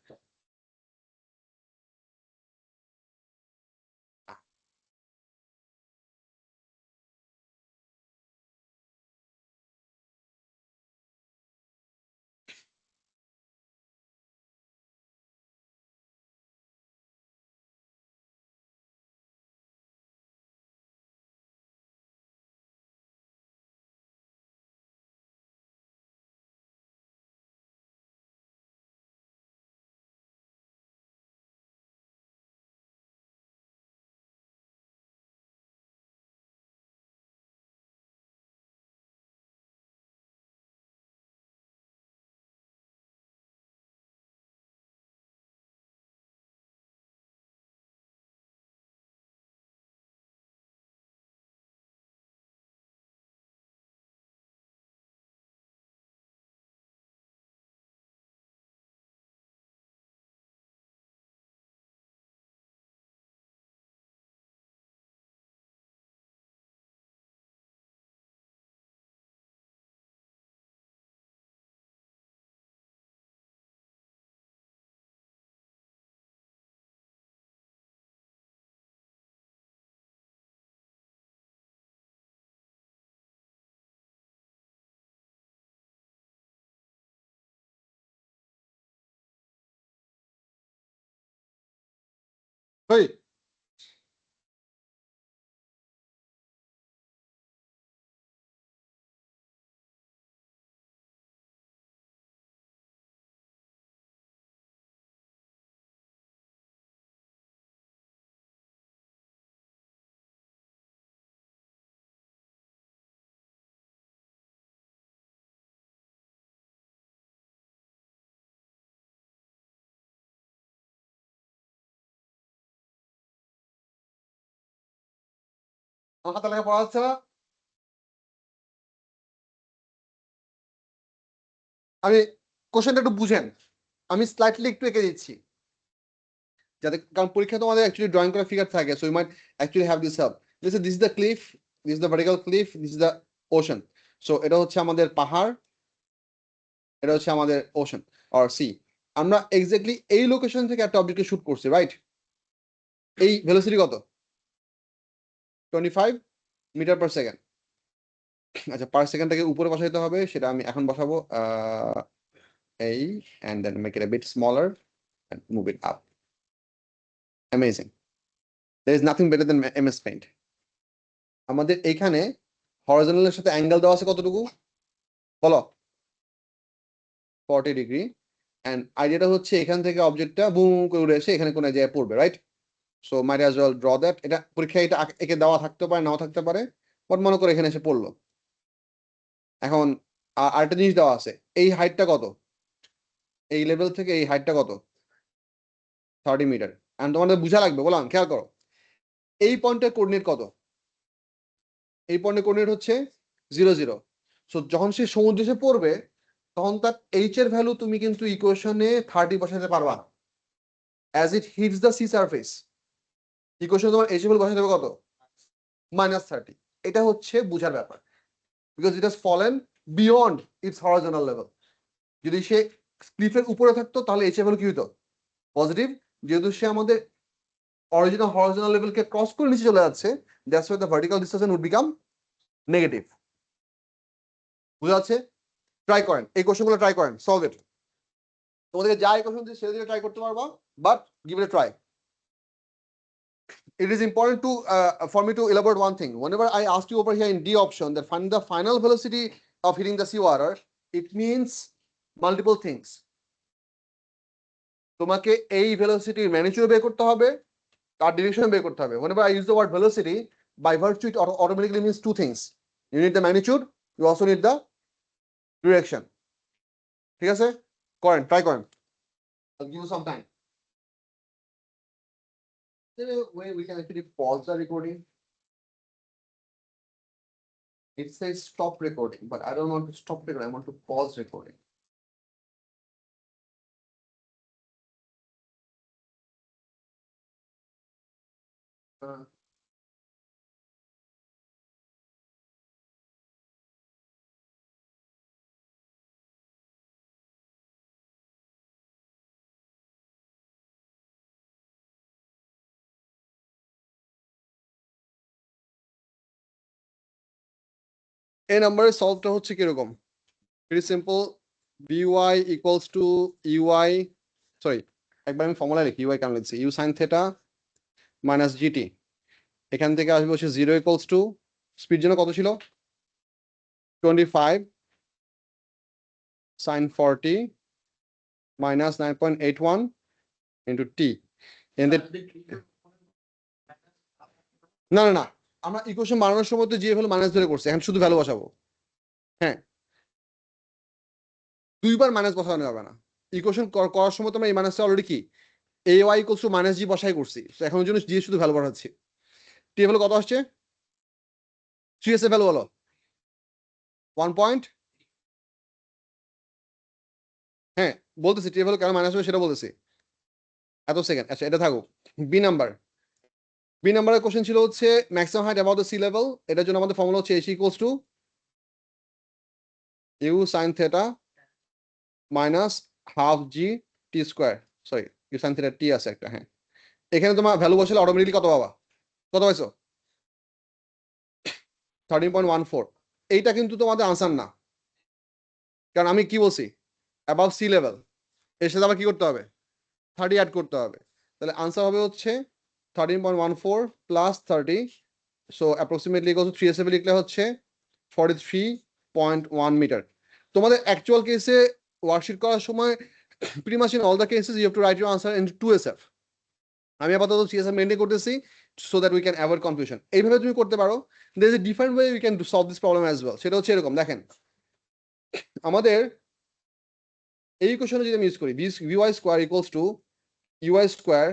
Hey. আমার হাতে লেখা পড়া যাচ্ছে না? আমি কোশ্চেনটা একটু বুঝেন। আমি স্লাইটলি একটু এঁকে দিচ্ছি যাতে, কারণ পরীক্ষা তোমাদের অ্যাকচুয়ালি ড্রয়িং করা ফিগার থাকে, so you might actually have this help. This is the cliff, this is the vertical cliff, this is the ocean. So এটা হচ্ছে আমাদের পাহাড়, এটা হচ্ছে আমাদের ওশান অর সি। আমরা এক্স্যাক্টলি এই লোকেশন থেকে একটা অবজেক্টকে শুট করছি, রাইট? এই ভেলোসিটি কত? 25 মিটার পার সেকেন্ড। আচ্ছা, পার সেকেন্ডটাকে উপরে বসাইতে হবে, সেটা আমি এখন বসাবো। এই and then make it a bit smaller and move it up. Amazing. There is nothing better than MS Paint. আমাদের এখানে হরিজন্টালের সাথে অ্যাঙ্গেল দেওয়া আছে কতটুকু বলো? 40°। এন্ড আইডিয়াটা হচ্ছে এখান থেকে অবজেক্টটা বুম করে উড়ে এসে এখানে কোন জায়গায় পড়বে, right? So might as well draw that. এটা পরীক্ষায় এটা একে দেওয়া থাকতে পারে, নাও থাকতে পারে, বাট মনে করে এখানে এসে পড়লো। এখন আরেকটা জিনিস দেওয়া আছে, এই হাইটটা কত? এই লেভেল থেকে এই হাইটটা কত? 30 মিটার। এন্ড তোমাদের বুঝা লাগবে, বললাম খেয়াল করো, এই পয়েন্টের কোঅর্ডিনেট কত? এই পয়েন্টের কোঅর্ডিনেট হচ্ছে 0 0। সো যখন সে সমুদ্রে এসে পড়বে তখন তার এইচ এর ভ্যালু তুমি কিন্তু ইকুয়েশনে 30 বসাতে পারবা না। As it hits the sea surface, ইকুয়েশনে তোমার এইচ এর ভ্যালু বসাতে হবে কত? -30। এটা হচ্ছে বুঝার ব্যাপার, because it has fallen beyond it's horizontal level. যদি সে ক্লিফের উপরে থাকতো তাহলে এইচ এর ভ্যালু কি হতো? পজিটিভ। যেহেতু সে আমাদের অরিজিনাল হরিজন্টাল লেভেলকে ক্রস করে নিচে চলে যাচ্ছে, that's why the vertical distance would become negative. বুঝা যাচ্ছে? ট্রাই করেন, এই কোশ্চেনগুলো ট্রাই করেন, সলভ ইট। তোমাদেরকে যা ইকুয়েশন দিই সেটা দিয়ে ট্রাই করতে পারবা, but give it A try. It is important to for me to elaborate one thing. Whenever I asked you over here in D option that find the final velocity of hitting the seawater, it means multiple things. তোমাকে এই ভেলোসিটির magnitude বের করতে হবে, তার direction বের করতে হবে। whenever I use the word velocity, by virtue it automatically means two things. You need the magnitude, you also need the direction. ঠিক আছে, করেন, ট্রাই করেন। I'll give you some time. Is there a way we can actually pause the recording? It says stop recording, but I don't want to stop recording. I want to pause recording. এই নাম্বারের সলভটা হচ্ছে কিরকম? Very simple. by equals to ui, sorry একবার আমি formula লিখি। ui কেন লিখছি, u sin theta minus gt, এখান থেকে আসবে হচ্ছে 0 equals to স্পিড জন্য কত ছিল 25 sin 40 minus 9.81 into t। না না না, আমরা ইকুয়েশন বানানোর সময় তো জি ভ্যালু মাইনাস ধরে করছি, এখন শুধু ভ্যালু বসাবো। হ্যাঁ, দুইবার মাইনাস বসানো যাবে না। ইকুয়েশন করার সময় তো আমরা এই মাইনাসটা অলরেডি কি A Y equals to minus জি বসাই করছি, তো এখন ওর জন্য জি শুধু ভ্যালু বসাচ্ছি। টি ভ্যালু কত আসছে, 3s এর ভ্যালু হলো 1. হ্যাঁ বলতেছি টি ভ্যালু কেন মাইনাস হবে সেটা বলতেছি, এত সেকেন্ড। আচ্ছা এটা থাকুক। বি নাম্বারের কোশ্চেন ছিল হচ্ছে maximum height about the sea level. এটার জন্য আমাদের ফর্মুলা হচ্ছে s equals to u sine theta minus half g t square, sorry u sine theta t আছে একটা। হ্যাঁ, এখানে তোমার ভ্যালু বসালে অটোমেটিকলি কত পাবা, কত পাইছো 13.14। এইটা কিন্তু তোমাদের আনসার না, কারণ আমি কি বলছি অ্যাবাভ সি লেভেল, এর সাথে আবার কি করতে হবে 30 অ্যাড করতে হবে। তাহলে আনসার হবে হচ্ছে 13.14 plus 30, so approximately equal to 3s লিখলে হচ্ছে 43.1 মিটার। তোমাদের অ্যাকচুয়াল কেসে ওয়ার্কশিট করার সময় pretty much in all the cases you have to write your answer in 2SF. আমি আপাতত CSF মেনটেন করতেছি so that we can avoid confusion. এইভাবে তুমি করতে পারো। there is a different way we can solve this problem as well. সেটা হচ্ছে এরকম, দেখেন আমাদের এই ইকুয়েশনে যদি আমি ইউজ করি vy square equals two uy square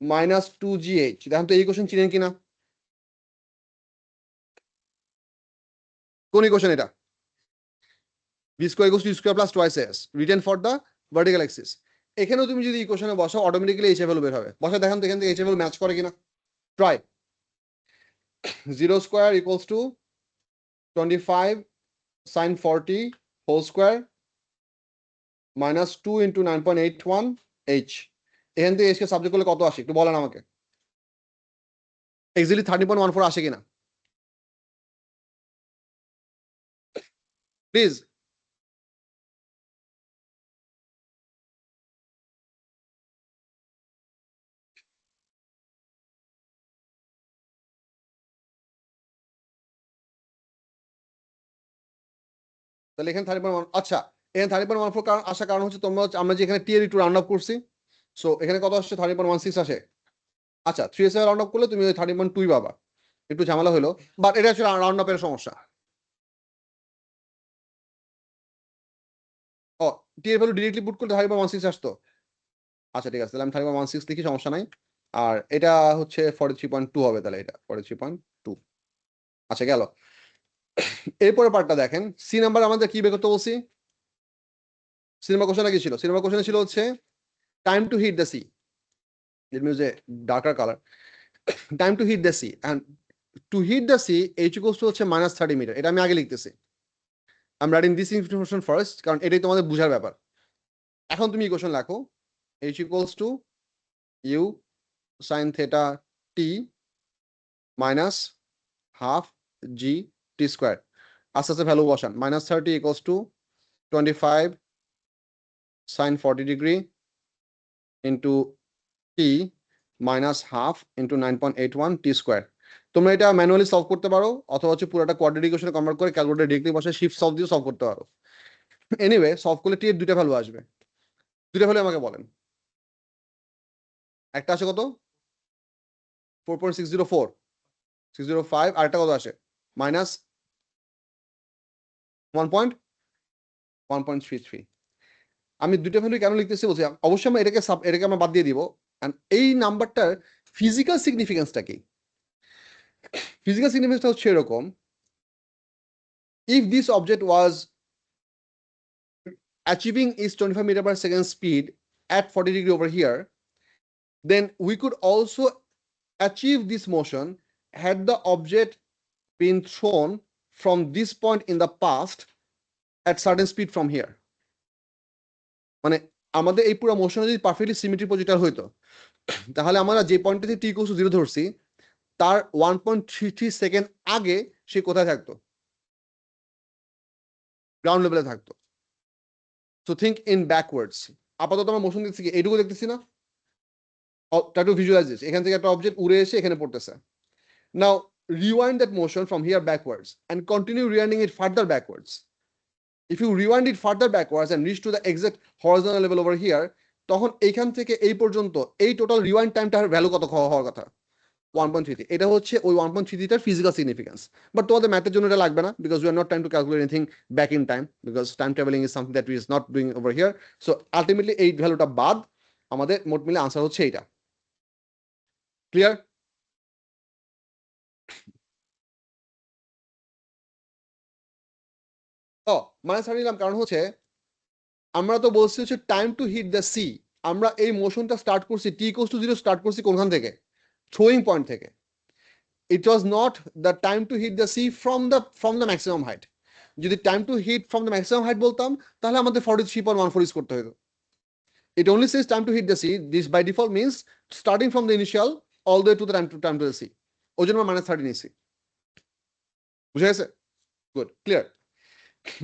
minus 2gh, দেখেন তো এই ইকুয়েশন চিনেন কিনা, কোন ইকুয়েশন এটা, v square equals two u square plus twice s written for the vertical axis। এখানেও তুমি যদি ইকুয়েশনে বসাও অটোমেটিক্যালি এইচ ভ্যালু বের হবে। বসা দেখেন তো এখান থেকে এইচ ভ্যালু ম্যাচ করে কিনা, try. 0 square equals to 25 sin 40 whole square minus 2 into 9.81 h। এখান থেকে h কে সাবজেক্ট করলে কত আসে একটু বলেন আমাকে, এক্স্যাক্টলি 30.14 আসে কিনা প্লিজ। তাহলে এখানে 30.1, আচ্ছা এখানে 30.14 কারণ আসার কারণ হচ্ছে তোমরা আমরা যে এখানে টি এর একটু রাউন্ড আপ করছি, সো এখানে কত আসছে 30.16 আসে। আচ্ছা 3s এর রাউন্ড আপ করলে তুমি ওই 30.2 পাবা, একটু ঝামেলা হলো, বাট এটা হচ্ছে রাউন্ড আপের সমস্যা। ও টি এর ভ্যালু ডিরেক্টলি পুট করলে 30.16 আসতো। আচ্ছা ঠিক আছে, তাহলে আমি 30.16 লিখি, সমস্যা নাই। আর এটা হচ্ছে 43.2 হবে, তাহলে এটা 43.2। আচ্ছা গেল। এরপরে পার্টটা দেখেন, সি নাম্বার আমাদের কি বের করতে বলছি, সিনেমা কোশ্চেনটা কি ছিল, সিনেমা কোশ্চেন ছিল হচ্ছে time to hit the sea, let me use a darker color, time to hit the sea, and to hit the sea h equals to হচ্ছে minus 30 মিটার। এটা আমি আগে লিখতেছি, I'm writing this information first কারণ এটাই তোমাদের বুঝার ব্যাপার। এখন তুমি ইকুয়েশন লেখো h equals to u sin theta t minus half g t square, আস্তে আস্তে ভ্যালু বসান। minus 30 equals to 25 sin 40 degree into t minus half into 9.81 t square। তোমরা এটা ম্যানুয়ালি সলভ করতে পারো অথবা হচ্ছে পুরোটা কোয়াড্রেটিক ইকুয়েশনে কনভার্ট করে ক্যালকুলেটর ডিরেক্টলি বসে শিফট সলভ দিয়ে সলভ করতে পারো। এনিওয়ে সলভ করলে টি এর দুইটা ভ্যালু আসবে, দুইটা ভ্যালু আমাকে বলেন। একটা আসে কত 4.604 605, আর একটা কত আসে মাইনাস 1.1.33। আমি দুইটা ভ্যালু কেন লিখতেছি বলছি, অবশ্যই আমরা এটাকে আমরা বাদ দিয়ে দিব। এই নাম্বারটার ফিজিক্যাল সিগনিফিকেন্সটা কি? ফিজিক্যাল সিগনিফিকেন্সটা হচ্ছে এরকম, if this object was achieving its 25 meter per second speed at 40 degree over here, then we could also achieve this motion had the object been thrown from this point in the past at certain speed from here. মানে আমাদের এই পুরো motion যদি perfectly symmetry projector হইতো, তাহলে আমরা যে পয়েন্টে টি ইকুয়াল টু 0 ধরছি তার 1.33 সেকেন্ড আগে সে কোথায় থাকতো? গ্রাউন্ড লেভেলে থাকতো। So think in backwards. আপাতত আমরা মোশন দেখতেছি কি এইটুকু দেখতেছি না? Try to visualise this. এখান থেকে একটা অবজেক্ট উড়ে এসে এখানে পড়তেছে। নাও rewind that motion from here backwards and continue rewinding it further backwards. If you rewind it further backwards and reach to the exact horizontal level over here, তখন এইখান থেকে এই পর্যন্ত এই টোটাল রিওয়াইন্ড টাইমটার ভ্যালু কত হওয়ার কথা? 1.33। এটা হচ্ছে ওই 1.33টার ফিজিক্যাল সিগনিফিকেন্স। বাট তোমাদের ম্যাথের জন্য এটা লাগবে না, because we are not trying to calculate anything back in time, because time travelling is something that we is not doing over here. So ultimately এই ভ্যালুটা বাদ আমাদের মোট মিলে আনসার হচ্ছে এইটা। ক্লিয়ার? ও মানে ছাড় নিলাম, কারণ হচ্ছে আমরা তো বলছি হচ্ছে time to hit the sea. আমরা এই মোশনটা স্টার্ট করছি টি ইকুয়ালস টু 0 স্টার্ট করছি কোনখান থেকে? থ্রোয়িং পয়েন্ট থেকে। It was not the time to hit the sea from the maximum height. যদি time to hit from the maximum height বলতাম তাহলে আমাদের 43.14 ইউজ করতে হতো। It only says time to hit the sea. This by default means starting from the initial all the way to the time to the sea. ওই জন্য minus 30 নিয়েছি। বুঝা গেছে? Good, clear.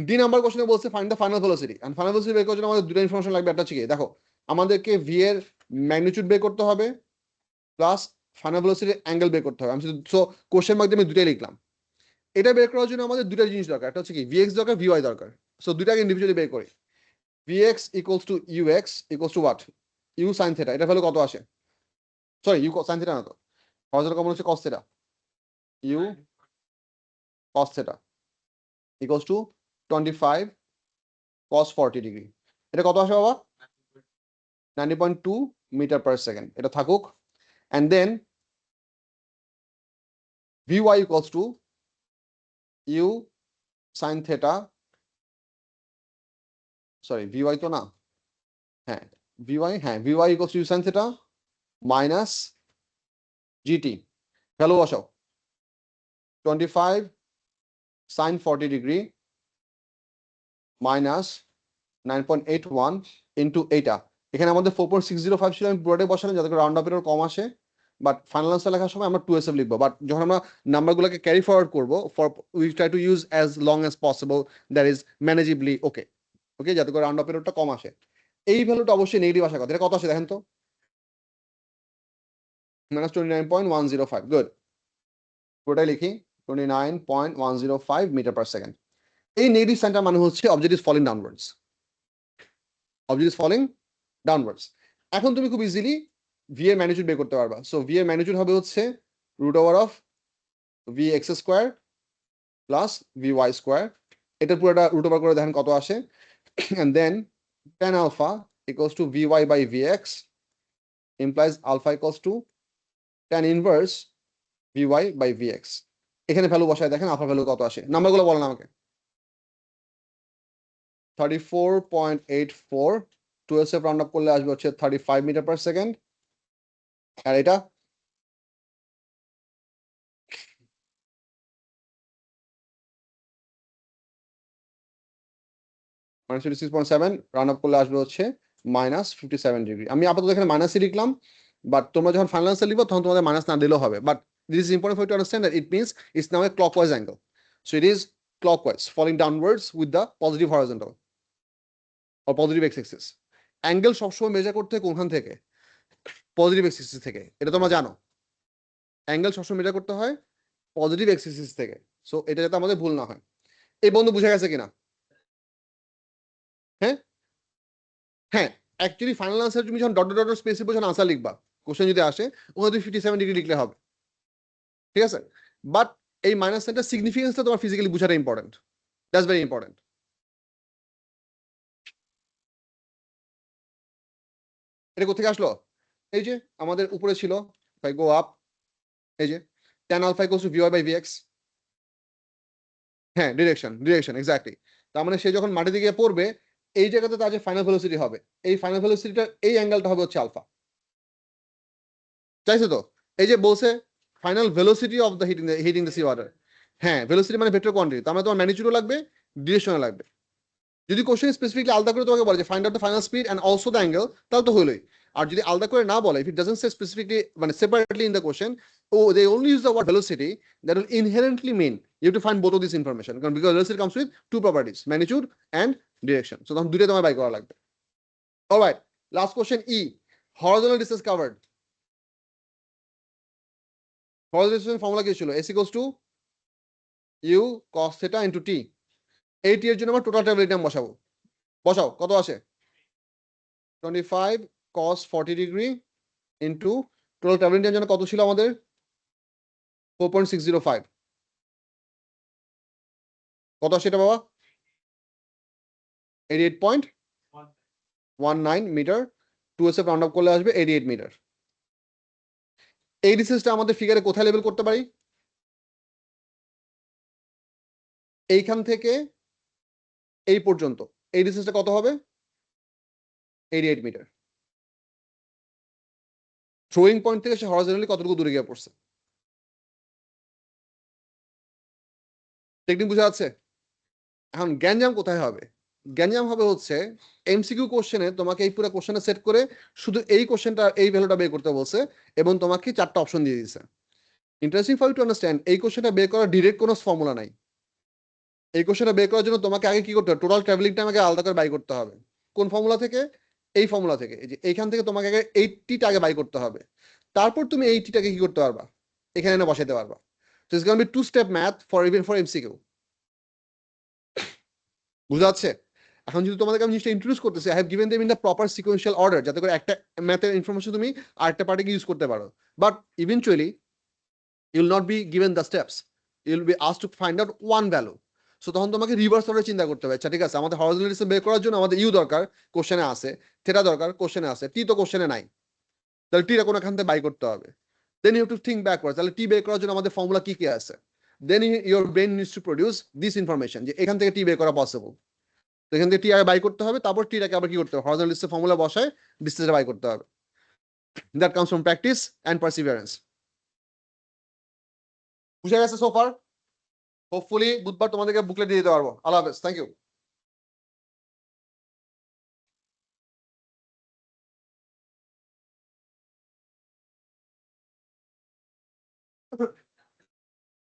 ডি নাম্বার কোশ্চেনে বলছে find the final velocity. And final velocity বের করার জন্য আমাদের দুটো ইনফরমেশন লাগবে। একটা হচ্ছে কি, দেখো আমাদেরকে ভি এর ম্যাগনিটিউড বের করতে হবে প্লাস ফাইনাল ভেলোসিটির অ্যাঙ্গেল বের করতে হবে। আমি সো কোশ্চেন মার্ক দিয়ে আমি দুটাই লিখলাম। এটা বের করার জন্য আমাদের দুটা জিনিস দরকার। একটা হচ্ছে কি ভিএক্স দরকার, ভিওয়াই দরকার। সো দুটাকে ইন্ডিভিজুয়ালি বের করি। V x equals to u x equals to what? U sine theta. এটা ভ্যালু কত আসে? সরি ইউ সাইন থিটা না তো, হরিজন্টাল কম্পোনেন্ট হচ্ছে cos theta. U cos theta equals to 25 cos 40 degree. এটা কত আসে বাবা? 90.2 মিটার পার সেকেন্ড। এটা থাকুক। And then vy equals to u sine theta, sorry vy তো না, হ্যাঁ vy, হ্যাঁ vy equals to u sine theta minus g t. ভ্যালু বসাও 25 sin 40 ডিগ্রি মাইনাস 9.81 ইন্টু এইটা। এখানে আমাদের 4.605 ছিল, আমি পুরোটাই বসালাম যাতে করে রাউন্ড আপ এর কম আসে। বাট ফাইনাল আনসার লেখার সময় আমরা 2SF লিখবো। বাট যখন আমরা নাম্বারগুলোকে ক্যারি ফরওয়ার্ড করবো, for we try to use as long as possible that is manageably okay okay, যাতে করে রাউন্ড আপ এরটা কম আসে। এই ভ্যালুটা অবশ্যই নেগেটিভ আসার কথা। এটা কত আসে দেখেন তো? -29.105। গুড, পুরোটাই লিখি 29.105 মিটার পার সেকেন্ড। এই নেগেটিভ সাইনটার মানে হচ্ছে object is falling downwards. Object is falling downwards. এখন তুমি খুব ইজিলি ভি এর ম্যাগনিটিউড বের করতে পারবা। সো ভি এর ম্যাগনিটিউড হবে হচ্ছে √(v(x)² প্লাস vy²। এটা পুরোটা √ওভার করে দেখেন কত আসে। and then tan alpha equals to vy by vx implies alpha equals to tan inverse vy by vx। এখানে ভ্যালু বসায় দেখেন আলফা ভ্যালু কত আসে। নাম্বারগুলো বলেন আমাকে। 34.84, 12 রাউন্ড আপ করলে আসবে হচ্ছে 35 মিটার পার সেকেন্ড। আর এটা -56.7 রাউন্ড আপ করলে আসবে হচ্ছে -57 ডিগ্রি। আমি আপাতত এখানে মাইনাসই লিখলাম, বাট তোমরা যখন ফাইনাল আনসার লিখবো তখন তোমাদের মাইনাস না দিলেও হবে। But this is important for you to understand that it means it's now a clockwise angle. So it is clockwise falling downwards with the positive horizontal or positive x axis. Angle সবসময় measure করতে হয় কোনখান থেকে? Positive x axis থেকে। এটা তোমরা জানো, angle সবসময় মেজার করতে হয় পজিটিভ এক্স এক্সিস থেকে। সো এটা যাতে আমাদের ভুল না হয়। এই বন্ধু বুঝে গেছে কিনা? অ্যাকচুয়ালি ফাইনাল আনসার তুমি যখন ডট ডট ডট স্পেসে যখন আনসার লিখবা, কোশ্চেন যদি আসে ওখানে তুমি 57 ডিগ্রি লিখলে হবে, ঠিক আছে? বাট এই মাইনাস সাইনটার সিগনিফিকেন্সটা তোমার ফিজিক্যালি বোঝাটা ইম্পর্টেন্ট, দ্যাটস ভেরি ইম্পর্টেন্ট। এটা কোথেকে আসলো? এই যে আমাদের উপরে ছিল, if I go up, এই যে tan alpha equals to vy by vx, হ্যাঁ ডিরেকশন এক্স্যাক্টলি। তার মানে সে যখন মাটির দিকে পড়বে এই জায়গাতে তার যে ফাইনাল ভেলোসিটি হবে, এই ফাইনাল ভেলোসিটিটার এই অ্যাঙ্গেলটা হবে হচ্ছে আলফা, চাইছে তো? এই যে বলছে final velocity of the hitting the sea water, হ্যাঁ ভেলোসিটি মানে ভেক্টর কোয়ান্টিটি, তার মানে তোমার ম্যাগনিটিউডও লাগবে, ডিরেকশনও লাগবে। যদি কোশ্চেন স্পেসিফিকলি আলাদা করে তোমাকে বলে যে find out the final speed and also the angle, তাহলে তো হলোই। আর যদি আলাদা করে না বলে, if it doesn't say specifically মানে separately in the question, or they only use the word velocity, that will inherently mean you to find both of this information, কারণ because velocity comes with two properties, magnitude and direction. So তখন দুটোই তোমার বাই করা লাগবে। Alright, last question ই, horizontal distance covered. Horizontal distance formula কি ছিল? s equals to u cos theta into t। এই টি এর জন্য আমরা টোটাল ট্রাভেলিং টাইম বসাবো, বসাও কত আসে? 25 cos 40 degree into total travelling time জন্য কত ছিল আমাদের? 4.605। কত সেটা বাবা? 88.19 মিটার, 2s রাউন্ড আপ করলে আসবে 88 মিটার। এই ডিসটেন্সটা আমাদের ফিগারে কোথায় লেভেল করতে পারি? এইখান থেকে এই পর্যন্ত এই ডিসটেন্সটা কত হবে? 88 মিটার। থ্রোয়িং পয়েন্ট থেকে সে হরিজন্টালি কতটুকু দূরে গিয়ে পড়ছে? টেকনিক বুঝা যাচ্ছে? এখন গ্যাঞ্জাম কোথায় হবে? গ্যাঞ্জাম হবে হচ্ছে এমসিকিউ কোশ্চেনে তোমাকে এই পুরো কোশ্চেনে সেট করে শুধু এই কোশ্চেনটা এই ভ্যালুটা বের করতে বলছে এবং তোমাকে 4টা অপশন দিয়ে দিয়েছে। Interesting for you to understand, এই কোশ্চেনটা বের করার ডিরেক্ট কোনো ফর্মুলা নাই। এই কোশ্চেনটা বের করার জন্য তোমাকে আগে কি করতে হবে? টোটাল ট্রাভেলিং টাইম আগে আলাদা করে বাই করতে হবে। কোন ফর্মুলা থেকে? এই ফর্মুলা থেকে। এই যে এইখান থেকে তোমাকে আগে 80টা আগে বাই করতে হবে, তারপর তুমি 80টাকে কি করতে পারবা? এখানে এনে বসাইতে পারবা। So it's gonna be two step math for even for MCQ. বুঝা যাচ্ছে? এখন যদি তোমাদেরকে আমি জিনিসটা ইন্ট্রোডিউস করতেছি, I have given them in the proper sequential order, যাতে করে একটা ম্যাথের ইনফরমেশন তুমি আরেকটা পার্টিকে ইউজ করতে পারো। But eventually you will not be given the steps, you will be asked to find out one value. So তখন তোমাকে রিভার্স অর্ডারে চিন্তা করতে হবে। আচ্ছা ঠিক আছে, আমাদের হরিজন্টাল ডিসটেন্স বের করার জন্য আমাদের ইউ দরকার, কোশ্চেনে আছে, থেটা দরকার, কোশ্চেনে আছে, টি তো কোশ্চেনে নাই, তাহলে টিটা কোনো এখান থেকে বাই করতে হবে। Then you have to think backward, তাহলে টি বের করার জন্য আমাদের ফর্মুলা কি কি আছে। Then your brain needs to produce this information যে এখান থেকে টি বের করা পসিবল। তো এখান থেকে টি আগে বাই করতে হবে, তারপর টিটাকে আবার কি করতে হবে? হরিজন্টাল ডিসটেন্স ফর্মুলা বসায় ডিসটেন্সটা বাই করতে হবে। That comes from practice and perseverance. বুঝে গেছে সো ফার? হোপফুলি বুধবার তোমাদেরকে বুকলেট দিয়ে দিতে পারবো। আল্লাহ হাফেজ, থ্যাংক ইউ।